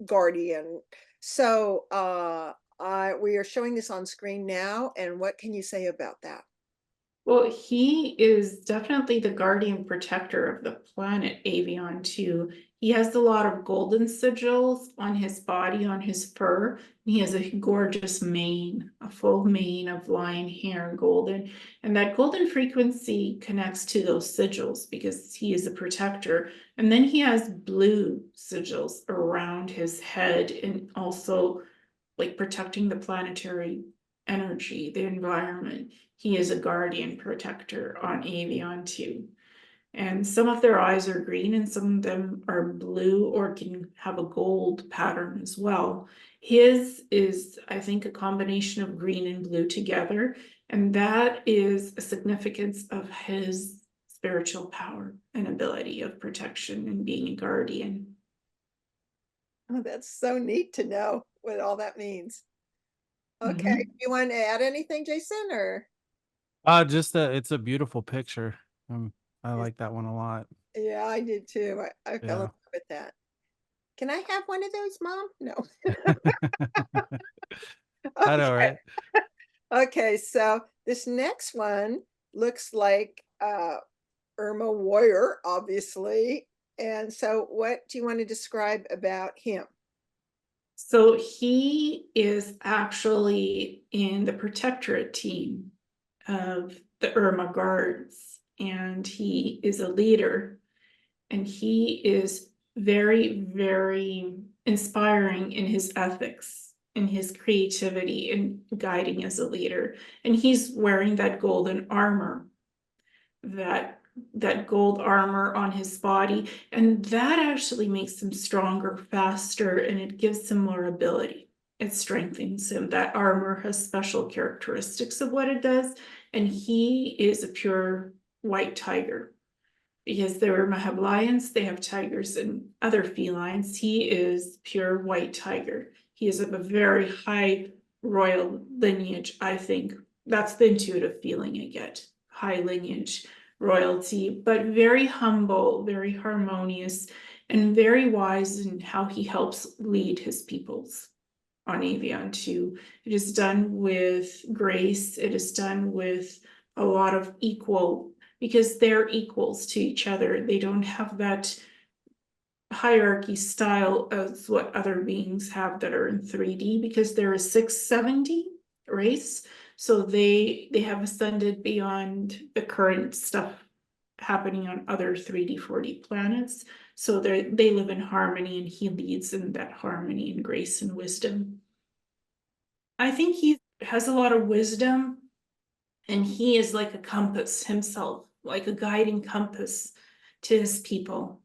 guardian. So we are showing this on screen now. And what can you say about that? Well, he is definitely the guardian protector of the planet Avyon too. He has a lot of golden sigils on his body, on his fur. He has a gorgeous mane, a full mane of lion hair, golden. And that golden frequency connects to those sigils because he is a protector. And then he has blue sigils around his head and also like protecting the planetary energy, the environment. He is a guardian protector on Avyon too. And some of their eyes are green and some of them are blue or can have a gold pattern as well. His is, I think, a combination of green and blue together. And that is a significance of his spiritual power and ability of protection and being a guardian. Oh, that's so neat to know what all that means. Okay. You want to add anything, Jason, or? Just it's a beautiful picture. I like that one a lot. Yeah, I did too. I fell in Yeah. love with that. Can I have one of those, Mom? No. I know, right? Okay, so this next one looks like Urmah Warrior, obviously. And so what do you want to describe about him? So he is actually in the protectorate team of the Urmah Guards, and he is a leader, and he is very, very inspiring in his ethics, in his creativity, and guiding as a leader. And he's wearing that golden armor, that gold armor on his body, and that actually makes him stronger, faster, and it gives him more ability. It strengthens him. That armor has special characteristics of what it does, and he is a pure white tiger. Because the Urmah have lions, they have tigers and other felines. He is pure white tiger. He is of a very high royal lineage, I think. That's the intuitive feeling I get. High lineage, royalty, but very humble, very harmonious, and very wise in how he helps lead his peoples on Avyon too. It is done with grace. It is done with a lot of equal, because they're equals to each other. They don't have that hierarchy style as what other beings have that are in 3D, because they're a 670 race. So they have ascended beyond the current stuff happening on other 3D 4D planets. So they live in harmony, and he leads in that harmony and grace and wisdom. I think he has a lot of wisdom, and he is like a compass himself, like a guiding compass to his people.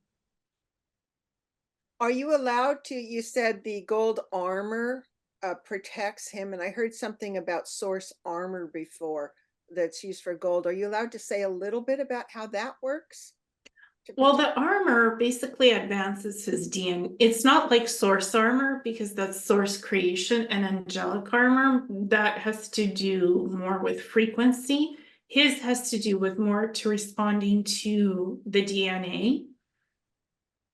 Are you allowed to, you said the gold armor protects him, and I heard something about source armor before that's used for gold. Are you allowed to say a little bit about how that works? Well, the armor basically advances his DNA. It's not like source armor because that's source creation, and angelic armor that has to do more with frequency. His has to do with more to responding to the DNA,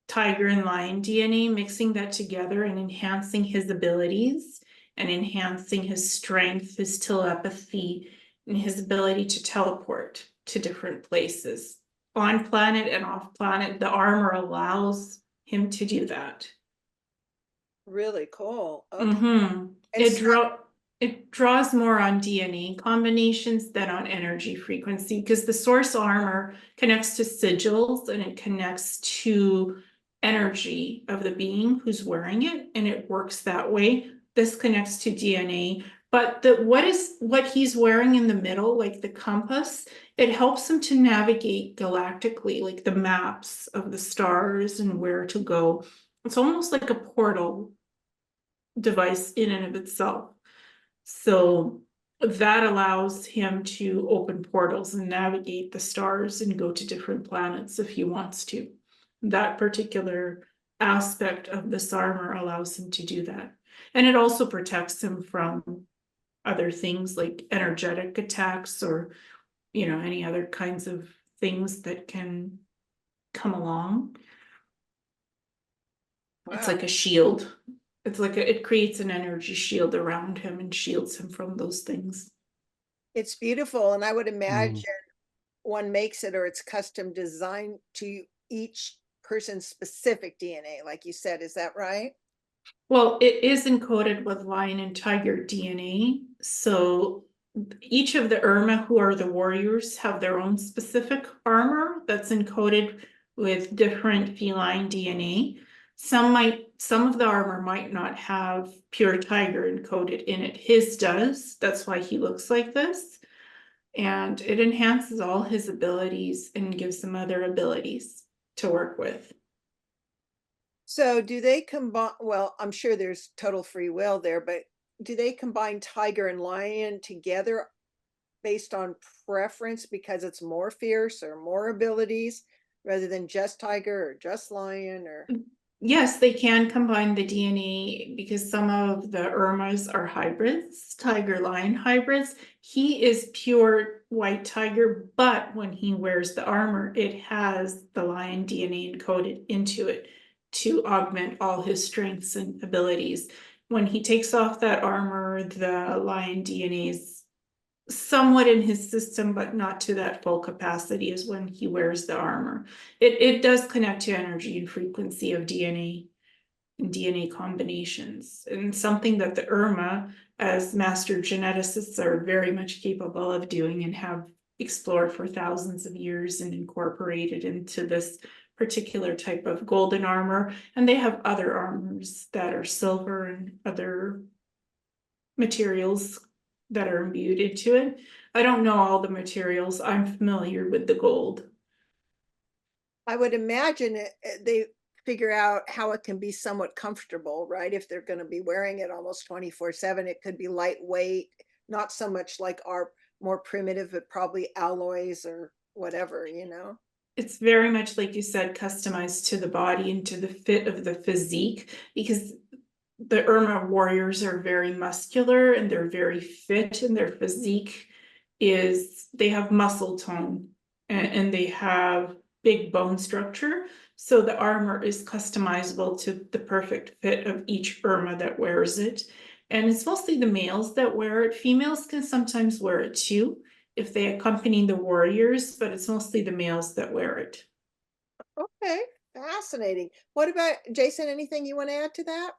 tiger and lion DNA, mixing that together and enhancing his abilities and enhancing his strength, his telepathy, and his ability to teleport to different places. On planet and off planet, the armor allows him to do that. Really cool. Okay. Mm-hmm. And It draws more on DNA combinations than on energy frequency, because the source armor connects to sigils and it connects to energy of the being who's wearing it, and it works that way. This connects to DNA, but what he's wearing in the middle, like the compass, it helps him to navigate galactically, like the maps of the stars and where to go. It's almost like a portal device in and of itself. So that allows him to open portals and navigate the stars and go to different planets if he wants to. That particular aspect of this armor allows him to do that. And it also protects him from other things like energetic attacks or, any other kinds of things that can come along. It's like a shield. It creates an energy shield around him and shields him from those things. it's beautiful. And I would Mm. imagine one makes it or it's custom designed to each person's specific DNA, like you said. Is that right? Well, it is encoded with lion and tiger DNA. So each of the Urmah, who are the warriors, have their own specific armor that's encoded with different feline DNA. Some of the armor might not have pure tiger encoded in it. His does. That's why he looks like this. And it enhances all his abilities and gives him other abilities to work with. So do they combine, well, I'm sure there's total free will there, but do they combine tiger and lion together based on preference because it's more fierce or more abilities rather than just tiger or just lion or? Yes, they can combine the DNA because some of the Urmahs are hybrids, tiger lion hybrids. He is pure white tiger, but when he wears the armor, it has the lion DNA encoded into it to augment all his strengths and abilities. When he takes off that armor, the lion DNA is somewhat in his system, but not to that full capacity as when he wears the armor. It does connect to energy and frequency of DNA and DNA combinations, and something that the Urmah, as master geneticists, are very much capable of doing and have explored for thousands of years and incorporated into this particular type of golden armor. And they have other armors that are silver and other materials that are imbued into it. I don't know all the materials. I'm familiar with the gold. I would imagine they figure out how it can be somewhat comfortable, right? If they're going to be wearing it almost 24/7, it could be lightweight, not so much like our more primitive, but probably alloys or whatever, It's very much, like you said, customized to the body and to the fit of the physique, because the Urmah warriors are very muscular and they're very fit, and their physique they have muscle tone and they have big bone structure. So the armor is customizable to the perfect fit of each Urmah that wears it. And it's mostly the males that wear it. Females can sometimes wear it too if they accompany the warriors, but it's mostly the males that wear it. Okay, fascinating. What about Jason? Anything you want to add to that?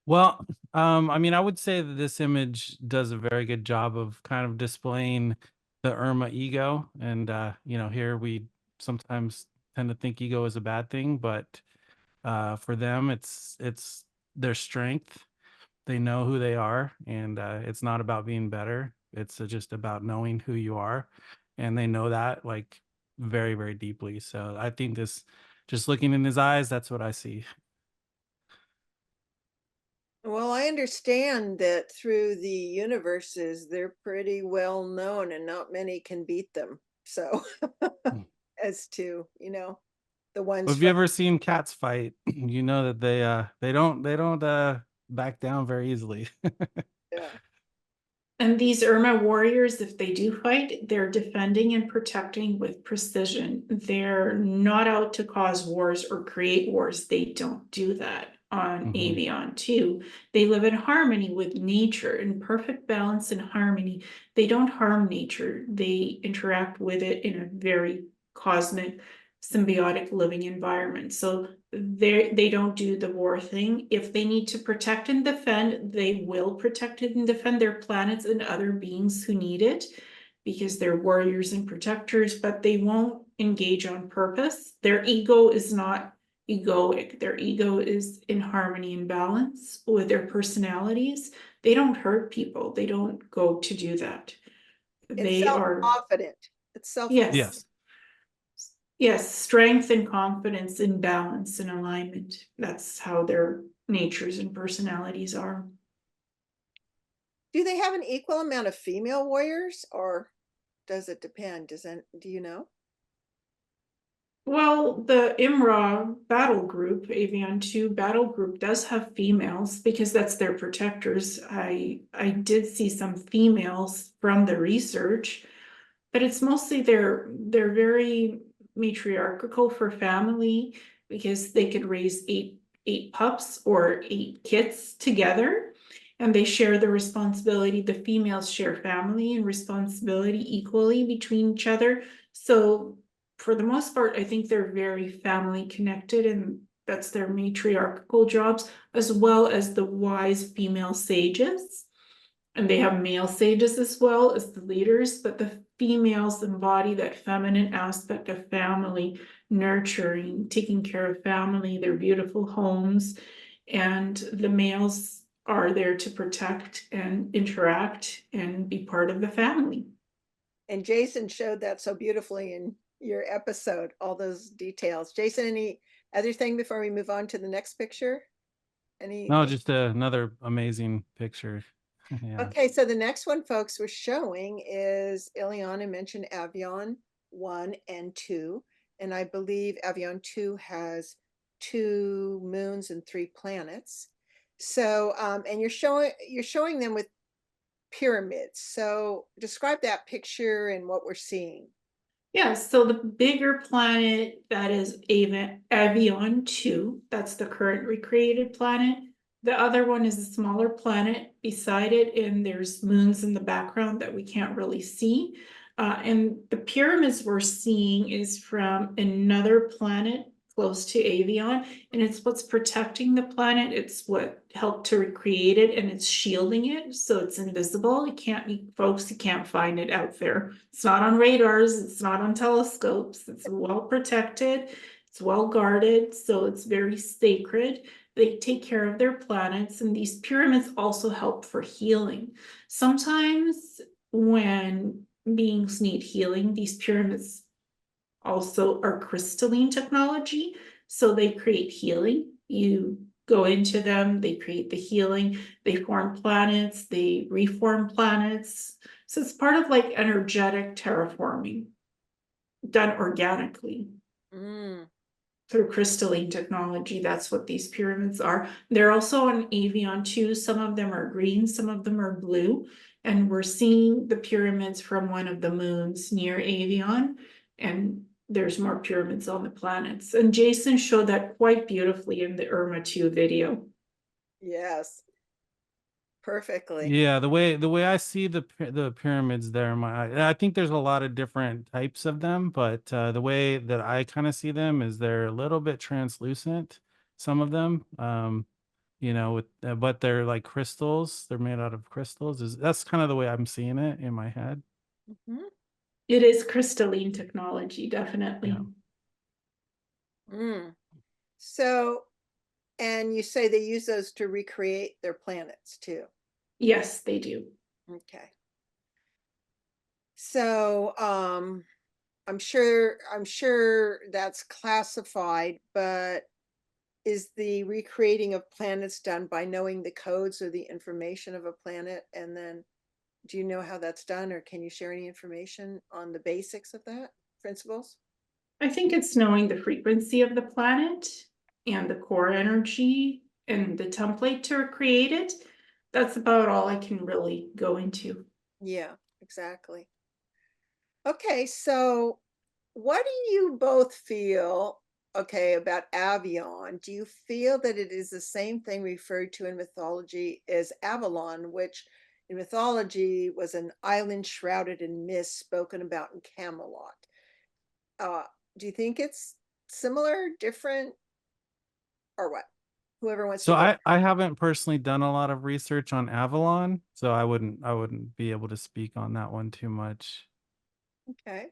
Well, I would say that this image does a very good job of kind of displaying the Urmah ego. And, here we sometimes tend to think ego is a bad thing, but for them, it's their strength. They know who they are, and it's not about being better. It's just about knowing who you are. And they know that like very, very deeply. So I think just looking in his eyes, that's what I see. Well, I understand that through the universes, they're pretty well known and not many can beat them. So, Mm. as to, the ones Well, have you from, ever seen cats fight? You know that they don't back down very easily. yeah. And these Urmah warriors, if they do fight, they're defending and protecting with precision. They're not out to cause wars or create wars. They don't do that on Mhm. Avyon too. They live in harmony with nature, in perfect balance and harmony. They don't harm nature. They interact with it in a very cosmic, symbiotic living environment. So they don't do the war thing. If they need to protect and defend, they will protect and defend their planets and other beings who need it, because they're warriors and protectors, but they won't engage on purpose. Their ego is not egoic. Their ego is in harmony and balance with their personalities. They don't hurt people. They don't go to do that. It's They are, self-confident. It's self-confident. yes. Yes. Yes, strength and confidence in balance and alignment. That's how their natures and personalities are. Do they have an equal amount of female warriors, or does it depend? Do you know? Well, the Imra battle group, Avyon 2 battle group, does have females because that's their protectors. I did see some females from the research, but it's mostly they're very matriarchal for family, because they could raise eight pups or 8 kids together, and they share the responsibility. The females share family and responsibility equally between each other. So for the most part, I think they're very family connected, and that's their matriarchal jobs, as well as the wise female sages. And they have male sages as well as the leaders, but the females embody that feminine aspect of family, nurturing, taking care of family, their beautiful homes. And the males are there to protect and interact and be part of the family. And Jason showed that so beautifully in your episode, all those details. Jason, any other thing before we move on to the next picture? No, Anything? just another amazing picture. Yeah. Okay, so the next one, folks, we're showing is Ileana mentioned Avyon 1 and 2, and I believe Avyon 2 has 2 moons and 3 planets. So, and you're showing them with pyramids. So, describe that picture and what we're seeing. Yeah, so the bigger planet that is Avyon 2, that's the current recreated planet. The other one is a smaller planet beside it, and there's moons in the background that we can't really see. And the pyramids we're seeing is from another planet close to Avyon, and it's what's protecting the planet. It's what helped to recreate it, and it's shielding it, so it's invisible. You can't find it out there. It's not on radars, it's not on telescopes, it's well protected, it's well guarded, so it's very sacred. They take care of their planets, and these pyramids also help for healing. Sometimes when beings need healing, these pyramids also are crystalline technology, so they create healing. You go into them, they create the healing, they form planets, they reform planets. So it's part of like energetic terraforming done organically through crystalline technology. That's what these pyramids are. They're also on Avyon too. Some of them are green, some of them are blue, and we're seeing the pyramids from one of the moons near Avyon, and there's more pyramids on the planets. And Jason showed that quite beautifully in the Urmah 2 video. Yes. Perfectly. Yeah, the way I see the pyramids there, I think there's a lot of different types of them, but the way that I kind of see them is they're a little bit translucent. Some of them, but they're like crystals. They're made out of crystals. That's kind of the way I'm seeing it in my head. Mhm. It is crystalline technology, definitely. Yeah. So, and you say they use those to recreate their planets too. Yes, they do. Okay. So, I'm sure that's classified, but is the recreating of planets done by knowing the codes or the information of a planet? And then do you know how that's done, or can you share any information on the basics of that principles? I think it's knowing the frequency of the planet and the core energy and the template to create it. That's about all I can really go into. Yeah, exactly. Okay, so what do you both feel, okay, about Avyon? Do you feel that it is the same thing referred to in mythology as Avalon, which in mythology was an island shrouded in mist spoken about in Camelot? Do you think it's similar, different, or what? Whoever wants to So go. I haven't personally done a lot of research on Avalon, so I wouldn't be able to speak on that one too much. Okay.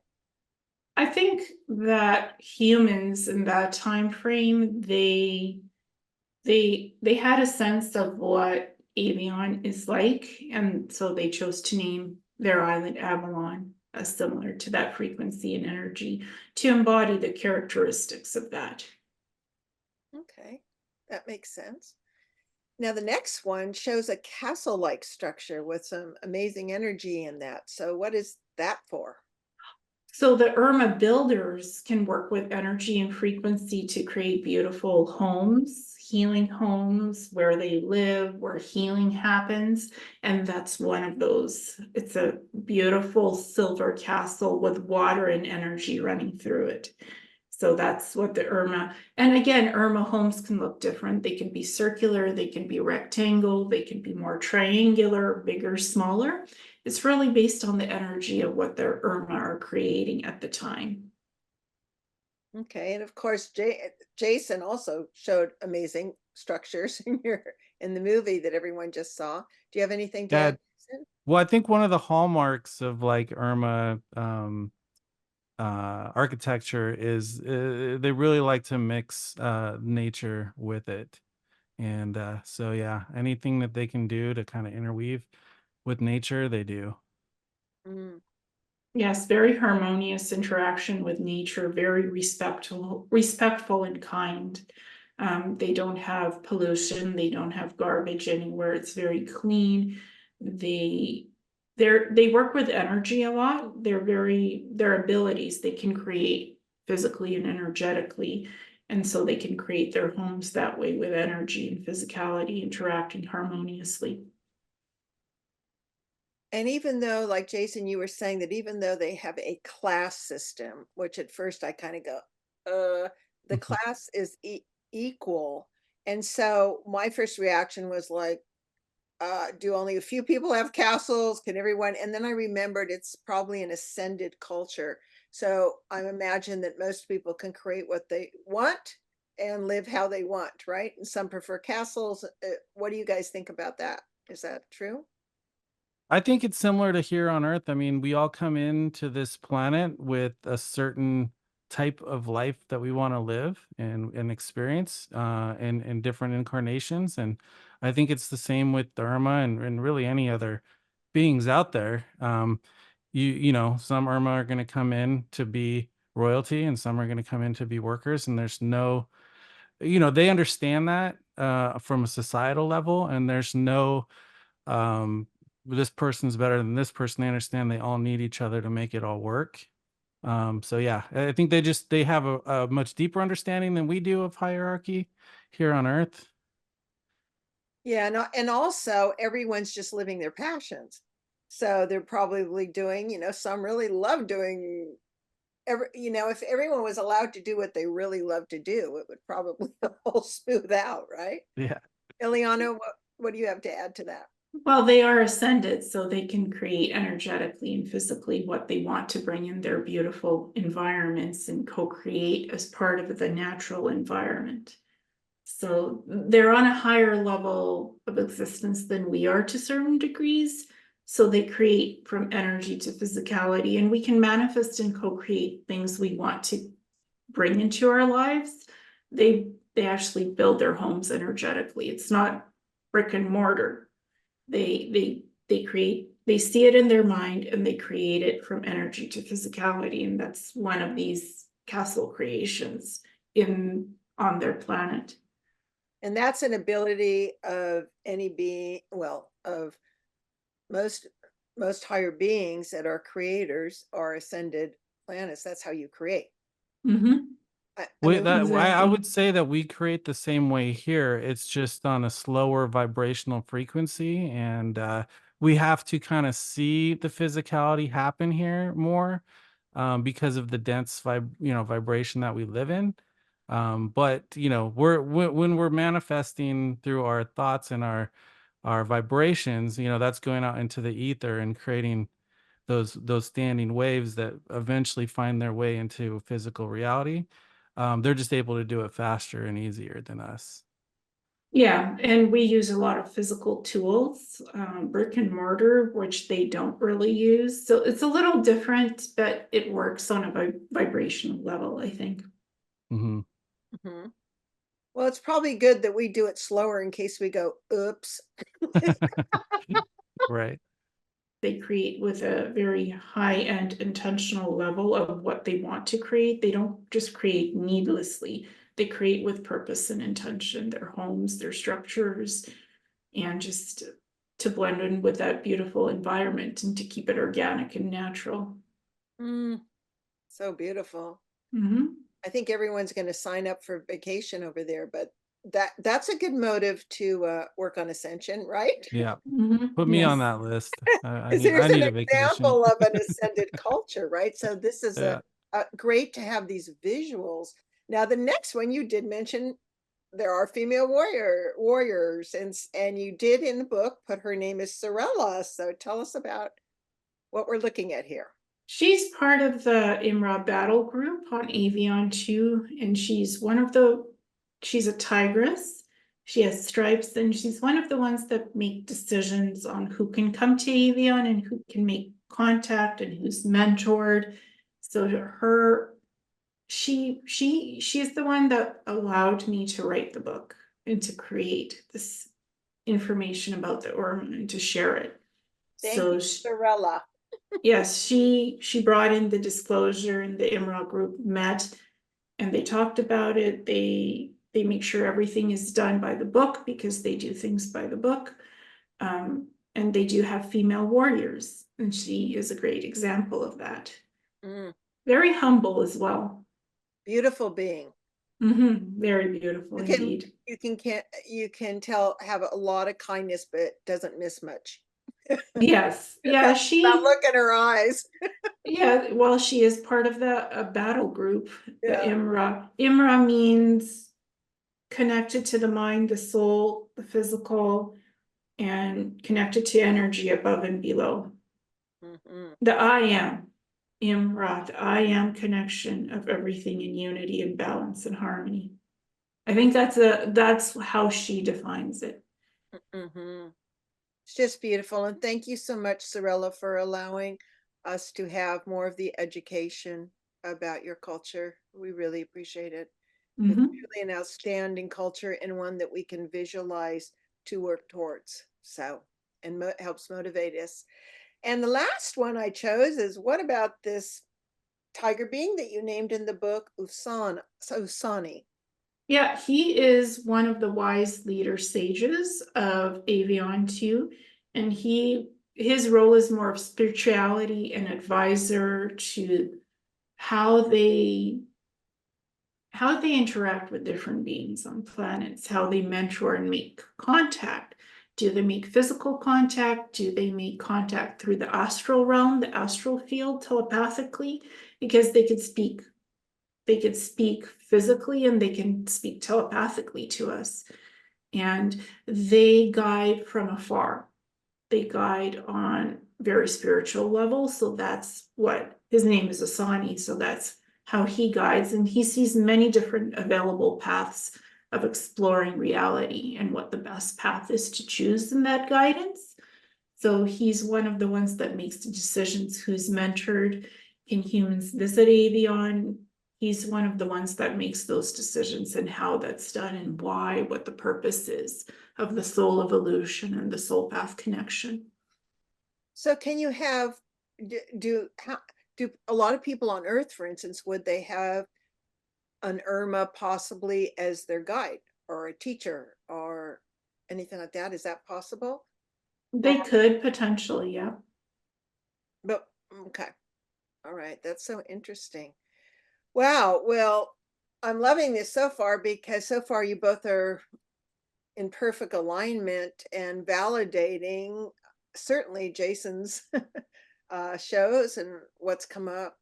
I think that humans in that time frame, they had a sense of what Avyon is like, and so they chose to name their island Avalon, similar to that frequency and energy, to embody the characteristics of that. Okay, that makes sense. Now, the next one shows a castle-like structure with some amazing energy in that. So what is that for? So the Urmah builders can work with energy and frequency to create beautiful homes, healing homes where they live, where healing happens. And that's one of those. It's a beautiful silver castle with water and energy running through it. So that's what the Urmah, and again, Urmah homes can look different. They can be circular, they can be rectangle, they can be more triangular, bigger, smaller. It's really based on the energy of what their Urmah are creating at the time. Okay, and of course, Jason also showed amazing structures in the movie that everyone just saw. Do you have anything to Yeah, add, Jason? well, I think one of the hallmarks of like Urmah architecture is they really like to mix nature with it. And so, yeah, anything that they can do to kind of interweave with nature, they do. Mm, Yes, very harmonious interaction with nature, very respectful and kind. They don't have pollution, they don't have garbage anywhere. It's very clean. They they work with energy a lot. Their abilities they can create physically and energetically. And so they can create their homes that way with energy and physicality interacting harmoniously. And even though, like Jason, you were saying that even though they have a class system, which at first I kind of go, the class is equal. And so my first reaction was like, do only a few people have castles? Can everyone? And then I remembered it's probably an ascended culture. So I imagine that most people can create what they want and live how they want, right? And some prefer castles. What do you guys think about that? Is that true? I think it's similar to here on Earth. I mean, we all come into this planet with a certain type of life that we want to live and experience in different incarnations. And I think it's the same with Dharma and really any other beings out there. Some Irma are going to come in to be royalty and some are going to come in to be workers. And there's no, they understand that from a societal level, and there's no this person's better than this person. They understand they all need each other to make it all work. So yeah, I think they have a much deeper understanding than we do of hierarchy here on Earth. Yeah, and also everyone's just living their passions. So they're probably doing, some really love doing if everyone was allowed to do what they really love to do, it would probably all smooth out, right? Yeah. Ileana, what do you have to add to that? Well, they are ascended, so they can create energetically and physically what they want to bring in their beautiful environments and co-create as part of the natural environment. So they're on a higher level of existence than we are to certain degrees. So they create from energy to physicality, and we can manifest and co-create things we want to bring into our lives. They actually build their homes energetically. It's not brick and mortar. They see it in their mind and they create it from energy to physicality, and that's one of these castle creations on their planet. And that's an ability of any being, well, of most higher beings that are creators or ascended planets. That's how you create. Mm-hmm. I Wait, mean, I Exactly. would say that we create the same way here. It's just on a slower vibrational frequency, and we have to kind of see the physicality happen here more because of the dense vibration that we live in. But when we're manifesting through our thoughts and our vibrations, that's going out into the ether and creating those standing waves that eventually find their way into physical reality. They're just able to do it faster and easier than us. Yeah, and we use a lot of physical tools, brick and mortar, which they don't really use. So it's a little different, but it works on a vibrational level, I think. Hmm. mhm. Well, it's probably good that we do it slower in case we go, oops. Right. They create with a very high-end intentional level of what they want to create. They don't just create needlessly. They create with purpose and intention, their homes, their structures, and just to blend in with that beautiful environment and to keep it organic and natural. Mm, so beautiful. Mm-hmm. I think everyone's going to sign up for vacation over there, but that's a good motive to work on ascension, right? Yeah. Mm-hmm. Put me on Yes. that list. I Because need there's I an need a vacation. example of an ascended culture, right? So this is Yeah. a great to have these visuals. Now, the next one you did mention there are female warriors, and you did in the book put her name is Sorella. So tell us about what we're looking at here. She's part of the Imra battle group on Avyon too, and she's a tigress. She has stripes, and she's one of the ones that make decisions on who can come to Avyon and who can make contact and who's mentored. So she's the one that allowed me to write the book and to create this information about the Urmah and to share it. Thank So you, Sorella. yes, she brought in the disclosure, and the Imra group met and they talked about it. They make sure everything is done by the book because they do things by the book. And they do have female warriors, and she is a great example of that. Mm, Very humble as well. beautiful being. Very beautiful You can indeed. you can tell have a lot of kindness, but doesn't miss much. Yes, yeah, That look in her eyes. yeah, well, she is part of a battle group, the Yeah. Imra. Imra means connected to the mind, the soul, the physical, and connected to energy above and below. Mhm. The I am, Imra, the I am connection of everything in unity and balance and harmony. I think that's how she defines it. Mhm. It's just beautiful. And thank you so much, Sorella, for allowing us to have more of the education about your culture. We really appreciate it. It's really an outstanding culture and one that we can visualize to work towards. So, and helps motivate us. And the last one I chose is what about this tiger being that you named in the book, Usani? Yeah, he is one of the wise leader sages of Avyon too, and his role is more of spirituality and advisor to how they interact with different beings on planets, how they mentor and make contact. Do they make physical contact? Do they make contact through the astral realm, the astral field, telepathically? Because they could speak physically and they can speak telepathically to us. And they guide from afar. They guide on very spiritual level. So that's what his name is, Asani. So that's how he guides, and he sees many different available paths of exploring reality and what the best path is to choose in that guidance. So he's one of the ones that makes the decisions who's mentored. Can humans visit Avyon? He's one of the ones that makes those decisions and how that's done and why, what the purpose is of the soul evolution and the soul path connection. So can you have do a lot of people on Earth, for instance, would they have an Urmah possibly as their guide or a teacher or anything like that? Is that possible? They could potentially, yeah. But okay. All right. That's so interesting. Wow. Well, I'm loving this so far because so far you both are in perfect alignment and validating certainly Jason's shows and what's come up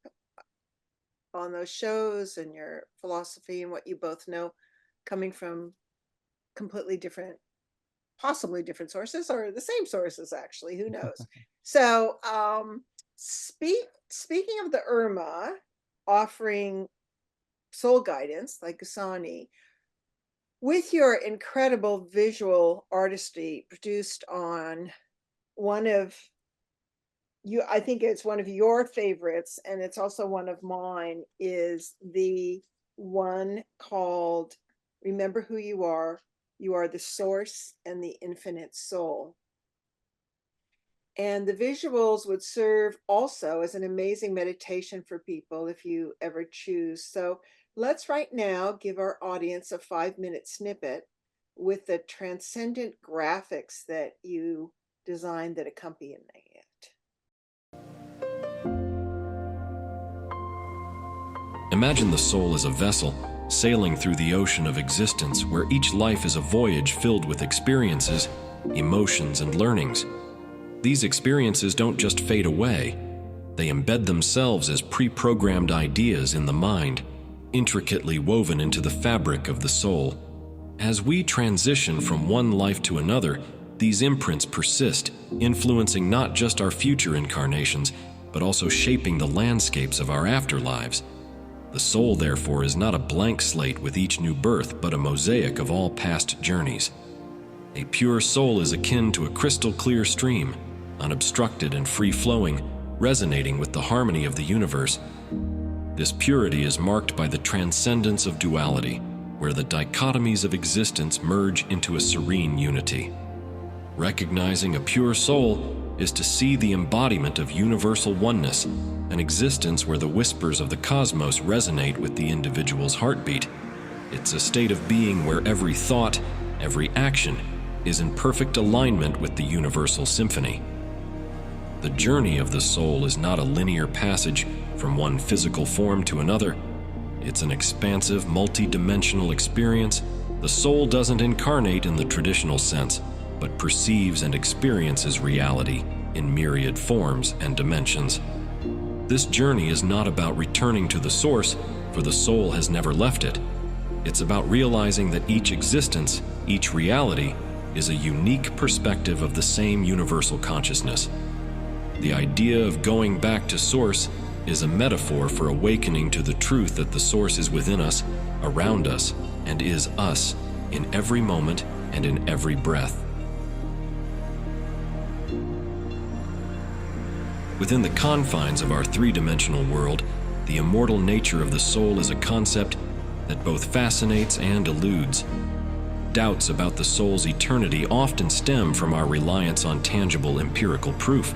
on those shows and your philosophy and what you both know coming from completely different, possibly different sources or the same sources, actually, who knows. So speaking of the Urmah offering soul guidance like Gusani, with your incredible visual artistry produced on one of you, I think it's one of your favorites, and it's also one of mine, is the one called Remember Who You Are the Source and the Infinite Soul. And the visuals would serve also as an amazing meditation for people if you ever choose. So let's right now give our audience a 5-minute snippet with the transcendent graphics that you designed that accompany it. Imagine the soul as a vessel sailing through the ocean of existence where each life is a voyage filled with experiences, emotions, and learnings. These experiences don't just fade away. They embed themselves as pre-programmed ideas in the mind, intricately woven into the fabric of the soul. As we transition from one life to another, these imprints persist, influencing not just our future incarnations, but also shaping the landscapes of our afterlives. The soul, therefore, is not a blank slate with each new birth, but a mosaic of all past journeys. A pure soul is akin to a crystal-clear stream, unobstructed and free-flowing, resonating with the harmony of the universe. This purity is marked by the transcendence of duality, where the dichotomies of existence merge into a serene unity. Recognizing a pure soul is to see the embodiment of universal oneness, an existence where the whispers of the cosmos resonate with the individual's heartbeat. It's a state of being where every thought, every action, is in perfect alignment with the universal symphony. The journey of the soul is not a linear passage from one physical form to another. It's an expansive, multi-dimensional experience. The soul doesn't incarnate in the traditional sense, but perceives and experiences reality in myriad forms and dimensions. This journey is not about returning to the source, for the soul has never left it. It's about realizing that each existence, each reality, is a unique perspective of the same universal consciousness. The idea of going back to source is a metaphor for awakening to the truth that the source is within us, around us, and is us in every moment and in every breath. Within the confines of our three-dimensional world, the immortal nature of the soul is a concept that both fascinates and eludes. Doubts about the soul's eternity often stem from our reliance on tangible empirical proof.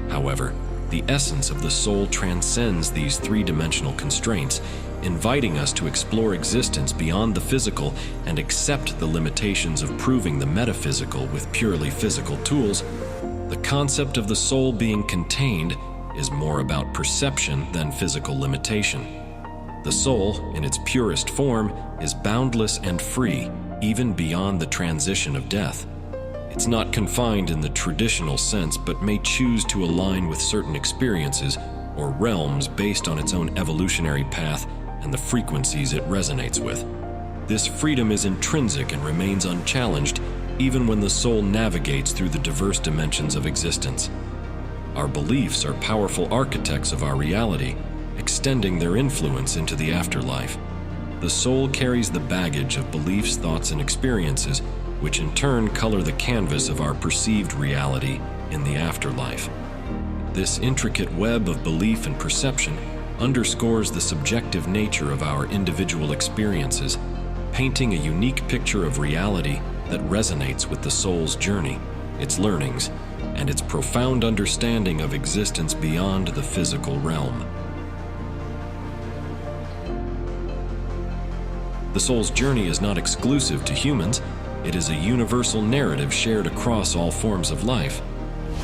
However, the essence of the soul transcends these three-dimensional constraints, inviting us to explore existence beyond the physical and accept the limitations of proving the metaphysical with purely physical tools. The concept of the soul being contained is more about perception than physical limitation. The soul, in its purest form, is boundless and free, even beyond the transition of death. It's not confined in the traditional sense, but may choose to align with certain experiences or realms based on its own evolutionary path and the frequencies it resonates with. This freedom is intrinsic and remains unchallenged, even when the soul navigates through the diverse dimensions of existence. Our beliefs are powerful architects of our reality, extending their influence into the afterlife. The soul carries the baggage of beliefs, thoughts, and experiences, which in turn color the canvas of our perceived reality in the afterlife. This intricate web of belief and perception underscores the subjective nature of our individual experiences, painting a unique picture of reality that resonates with the soul's journey, its learnings, and its profound understanding of existence beyond the physical realm. The soul's journey is not exclusive to humans. It is a universal narrative shared across all forms of life.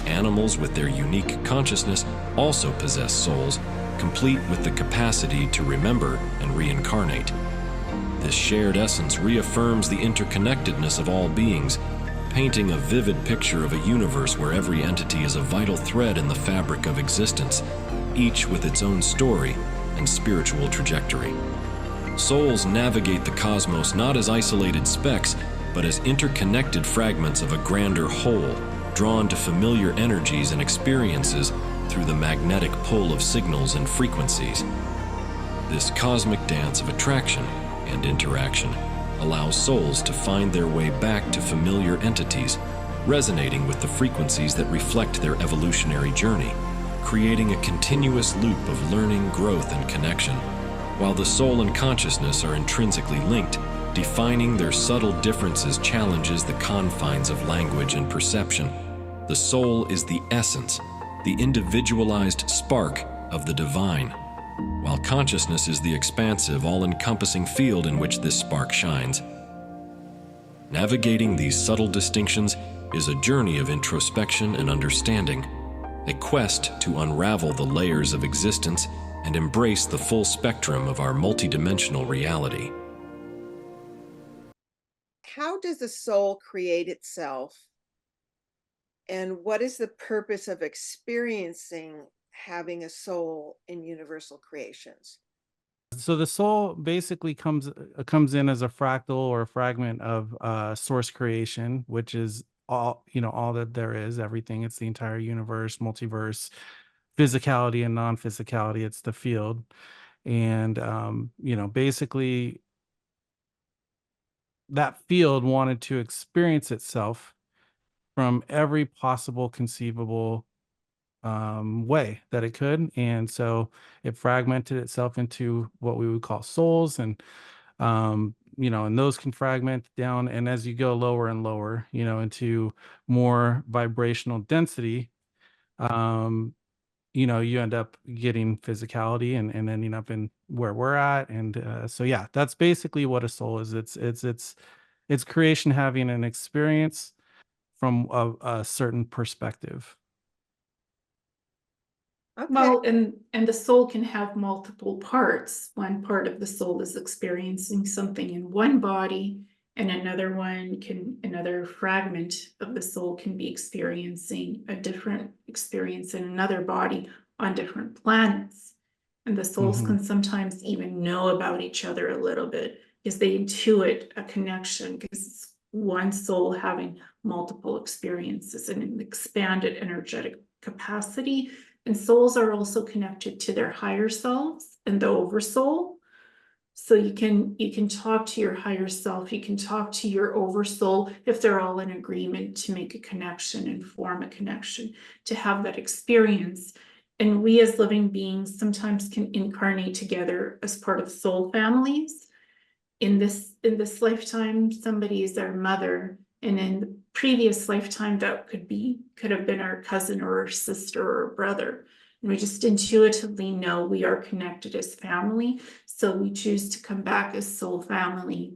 Animals with their unique consciousness also possess souls, complete with the capacity to remember and reincarnate. This shared essence reaffirms the interconnectedness of all beings, painting a vivid picture of a universe where every entity is a vital thread in the fabric of existence, each with its own story and spiritual trajectory. Souls navigate the cosmos not as isolated specks, but as interconnected fragments of a grander whole, drawn to familiar energies and experiences through the magnetic pull of signals and frequencies. This cosmic dance of attraction and interaction allows souls to find their way back to familiar entities, resonating with the frequencies that reflect their evolutionary journey, creating a continuous loop of learning, growth, and connection. While the soul and consciousness are intrinsically linked, defining their subtle differences challenges the confines of language and perception. The soul is the essence, the individualized spark of the divine, while consciousness is the expansive, all-encompassing field in which this spark shines. Navigating these subtle distinctions is a journey of introspection and understanding, a quest to unravel the layers of existence and embrace the full spectrum of our multidimensional reality. How does the soul create itself? And what is the purpose of experiencing having a soul in universal creations? So the soul basically comes in as a fractal or a fragment of source creation, which is all that there is, everything. It's the entire universe, multiverse, physicality and non-physicality. It's the field. And basically that field wanted to experience itself from every possible conceivable way that it could. And so it fragmented itself into what we would call souls. And and those can fragment down. And as you go lower and lower, into more vibrational density, you end up getting physicality and ending up in where we're at. And so, yeah, that's basically what a soul is. It's creation having an experience from a certain perspective. Okay. Well, and the soul can have multiple parts. One part of the soul is experiencing something in one body, and another fragment of the soul can be experiencing a different experience in another body on different planets. And the souls can sometimes even know about each other a little bit because they intuit a connection, because it's one soul having multiple experiences in an expanded energetic capacity. And souls are also connected to their higher selves and the oversoul. So you can talk to your higher self, you can talk to your oversoul if they're all in agreement to make a connection and form a connection, to have that experience. And we as living beings sometimes can incarnate together as part of soul families. In this lifetime, somebody is our mother, and in the previous lifetime, that could have been our cousin or our sister or brother. And we just intuitively know we are connected as family. So we choose to come back as soul family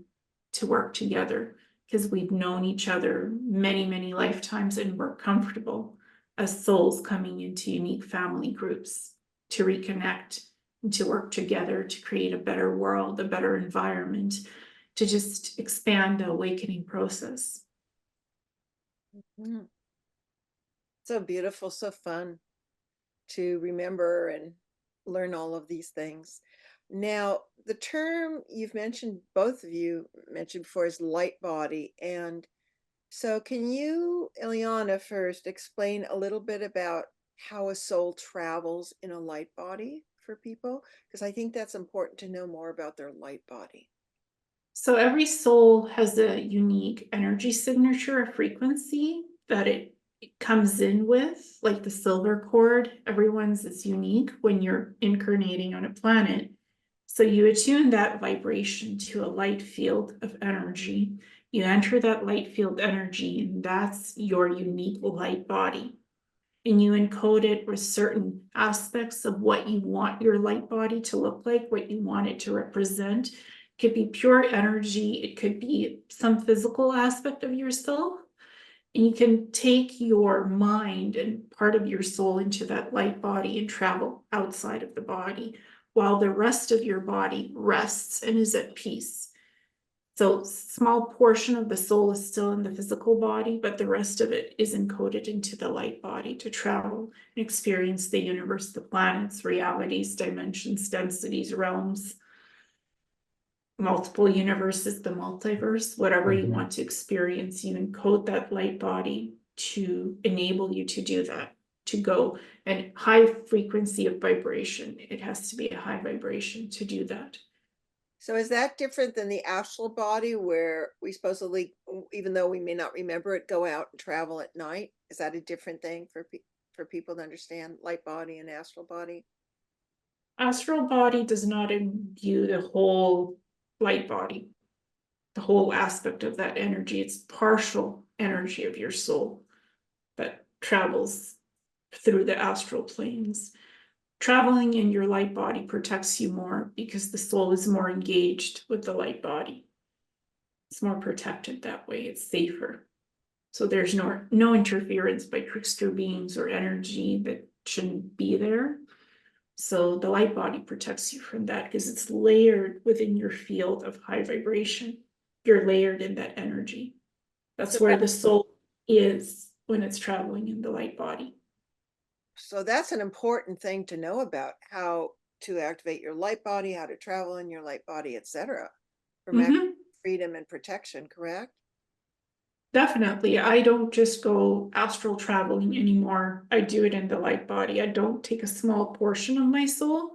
to work together because we've known each other many, many lifetimes, and we're comfortable as souls coming into unique family groups to reconnect and to work together to create a better world, a better environment, to just expand the awakening process. So beautiful, so fun to remember and learn all of these things. Now, the term you've mentioned, both of you mentioned before, is light body. And so can you, Ileana, first explain a little bit about how a soul travels in a light body for people? Because I think that's important to know more about their light body. So every soul has a unique energy signature, a frequency that it comes in with, like the silver cord. Everyone's is unique when you're incarnating on a planet. So you attune that vibration to a light field of energy. You enter that light field energy, and that's your unique light body. And you encode it with certain aspects of what you want your light body to look like, what you want it to represent. It could be pure energy. It could be some physical aspect of yourself. And you can take your mind and part of your soul into that light body and travel outside of the body while the rest of your body rests and is at peace. So small portion of the soul is still in the physical body, but the rest of it is encoded into the light body to travel and experience the universe, the planets, realities, dimensions, densities, realms, multiple universes, the multiverse, whatever you want to experience. You encode that light body to enable you to do that, to go and high frequency of vibration. It has to be a high vibration to do that. So is that different than the astral body where we supposedly, even though we may not remember it, go out and travel at night? Is that a different thing for people to understand, light body and astral body? Astral body does not imbue the whole light body, the whole aspect of that energy. It's partial energy of your soul that travels through the astral planes. Traveling in your light body protects you more because the soul is more engaged with the light body. It's more protected that way. It's safer. So there's no interference by trickster beings or energy that shouldn't be there. So the light body protects you from that because it's layered within your field of high vibration. You're layered in that energy. That's So where the soul is when it's traveling in the light body. So that's an important thing to know about, how to activate your light body, how to travel in your light body, etc. For maximum freedom and protection, correct? Definitely. I don't just go astral traveling anymore. I do it in the light body. I don't take a small portion of my soul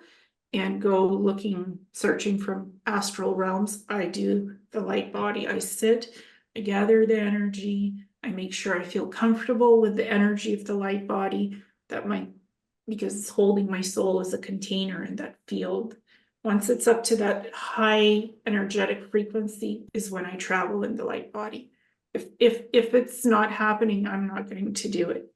and go looking, searching from astral realms. I do the light body. I sit, I gather the energy. I make sure I feel comfortable with the energy of the light body because it's holding my soul as a container in that field. Once it's up to that high energetic frequency is when I travel in the light body. If it's not happening, I'm not going to do it.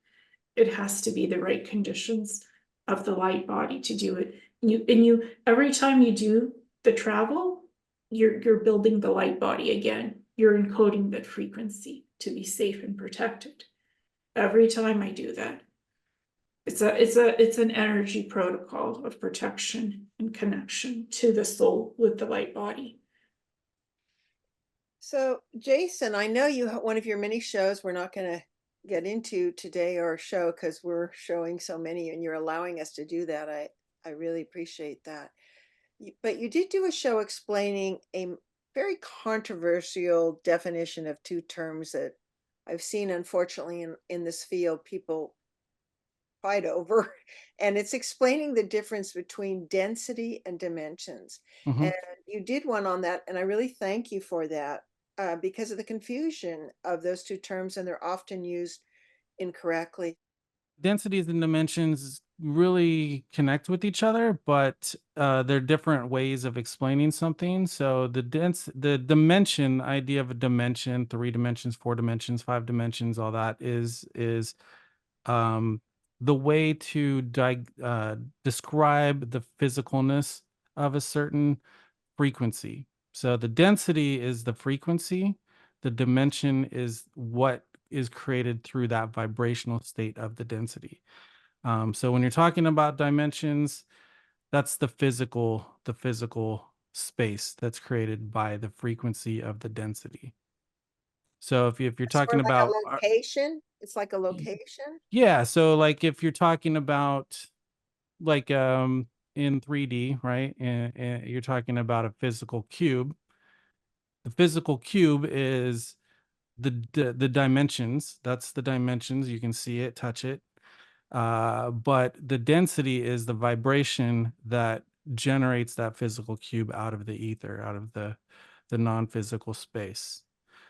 It has to be the right conditions of the light body to do it. You every time you do the travel, you're building the light body again. You're encoding that frequency to be safe and protected. Every time I do that, it's an energy protocol of protection and connection to the soul with the light body. So Jason, I know you have one of your many shows we're not going to get into today or show because we're showing so many and you're allowing us to do that. I really appreciate that. But you did do a show explaining a very controversial definition of two terms that I've seen, unfortunately, in this field, people fight over. And it's explaining the difference between density and dimensions. And you did one on that, and I really thank you for that because of the confusion of those two terms, and they're often used incorrectly. Densities and dimensions really connect with each other, but they're different ways of explaining something. So the dimension idea of a dimension, 3 dimensions, 4 dimensions, 5 dimensions, all that is the way to describe the physicalness of a certain frequency. So the density is the frequency, the dimension is what is created through that vibrational state of the density. So when you're talking about dimensions, that's the physical space that's created by the frequency of the density. So if you're talking Sort of like about a location, it's like a location. yeah, so like if you're talking about like in 3D, right? And you're talking about a physical cube. The physical cube is the dimensions. That's the dimensions. You can see it, touch it. But the density is the vibration that generates that physical cube out of the ether, out of the non-physical space.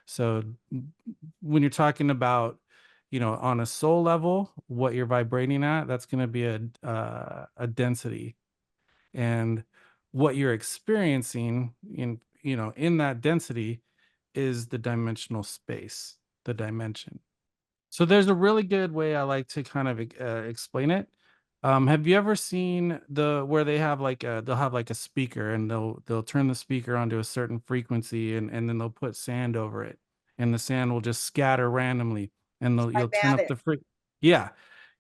So when you're talking about, on a soul level, what you're vibrating at, that's going to be a density, and what you're experiencing in that density is the dimensional space, the dimension. So there's a really good way I like to kind of explain it. Have you ever seen where they have they'll have like a speaker, and they'll turn the speaker onto a certain frequency, and then they'll put sand over it, and the sand will just scatter randomly. and I you'll turn bat up it. the yeah,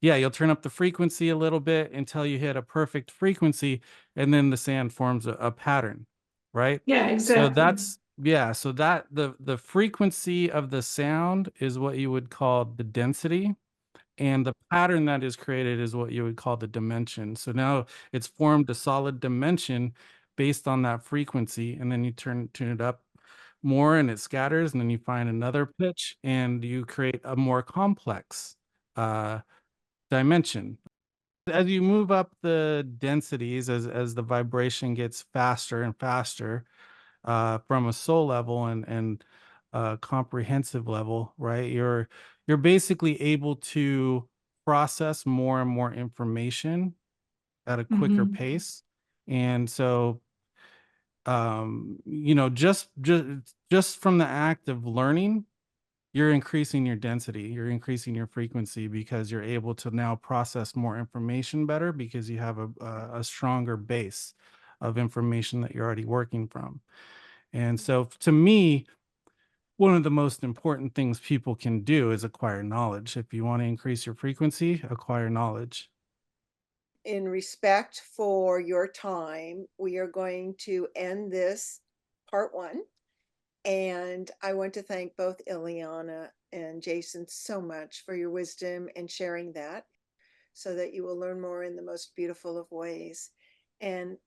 yeah, you'll turn up the frequency a little bit until you hit a perfect frequency, and then the sand forms a pattern, right? Yeah, So exactly. that's yeah, so that the frequency of the sound is what you would call the density, and the pattern that is created is what you would call the dimension. So now it's formed a solid dimension based on that frequency, and then you turn it up more and it scatters, and then you find another pitch and you create a more complex uh, dimension. As you move up the densities, as the vibration gets faster and faster, from a soul level and comprehensive level, right? You're basically able to process more and more information at a quicker Mhm. pace, and so you know, just from the act of learning, you're increasing your density, you're increasing your frequency because you're able to now process more information better because you have a stronger base of information that you're already working from. And so to me, one of the most important things people can do is acquire knowledge. If you want to increase your frequency, acquire knowledge. In respect for your time, we are going to end this part 1. And I want to thank both Ileana and Jason so much for your wisdom and sharing that, so that you will learn more in the most beautiful of ways. And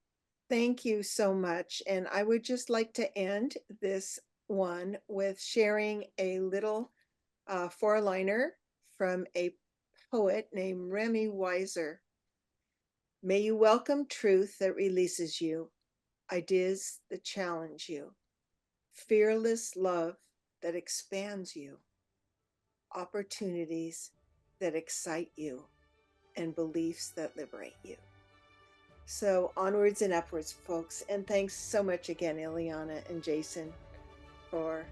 thank you so much. And I would just like to end this one with sharing a little 4-liner from a poet named Remy Weiser. May you welcome truth that releases you, ideas that challenge you, fearless love that expands you, opportunities that excite you, and beliefs that liberate you. So onwards and upwards, folks. And thanks so much again, Ileana and Jason, for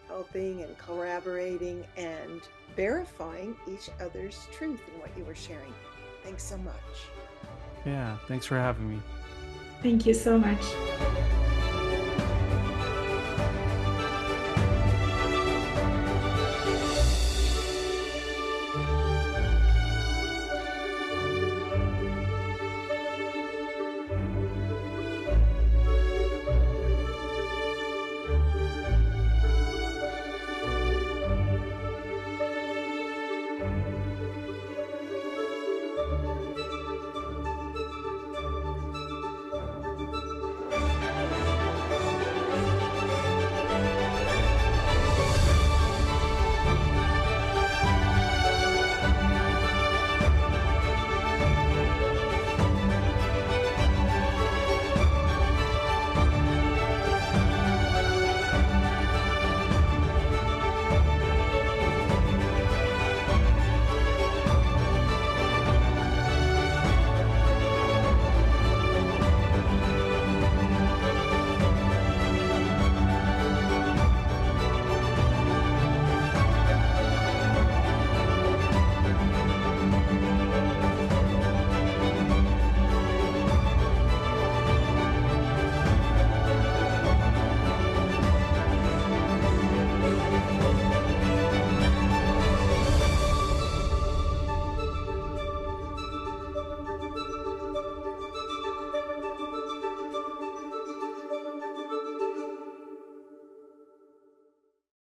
helping and collaborating and verifying each other's truth in what you were sharing. Thanks so much. Yeah, thanks for having me. Thank you so much.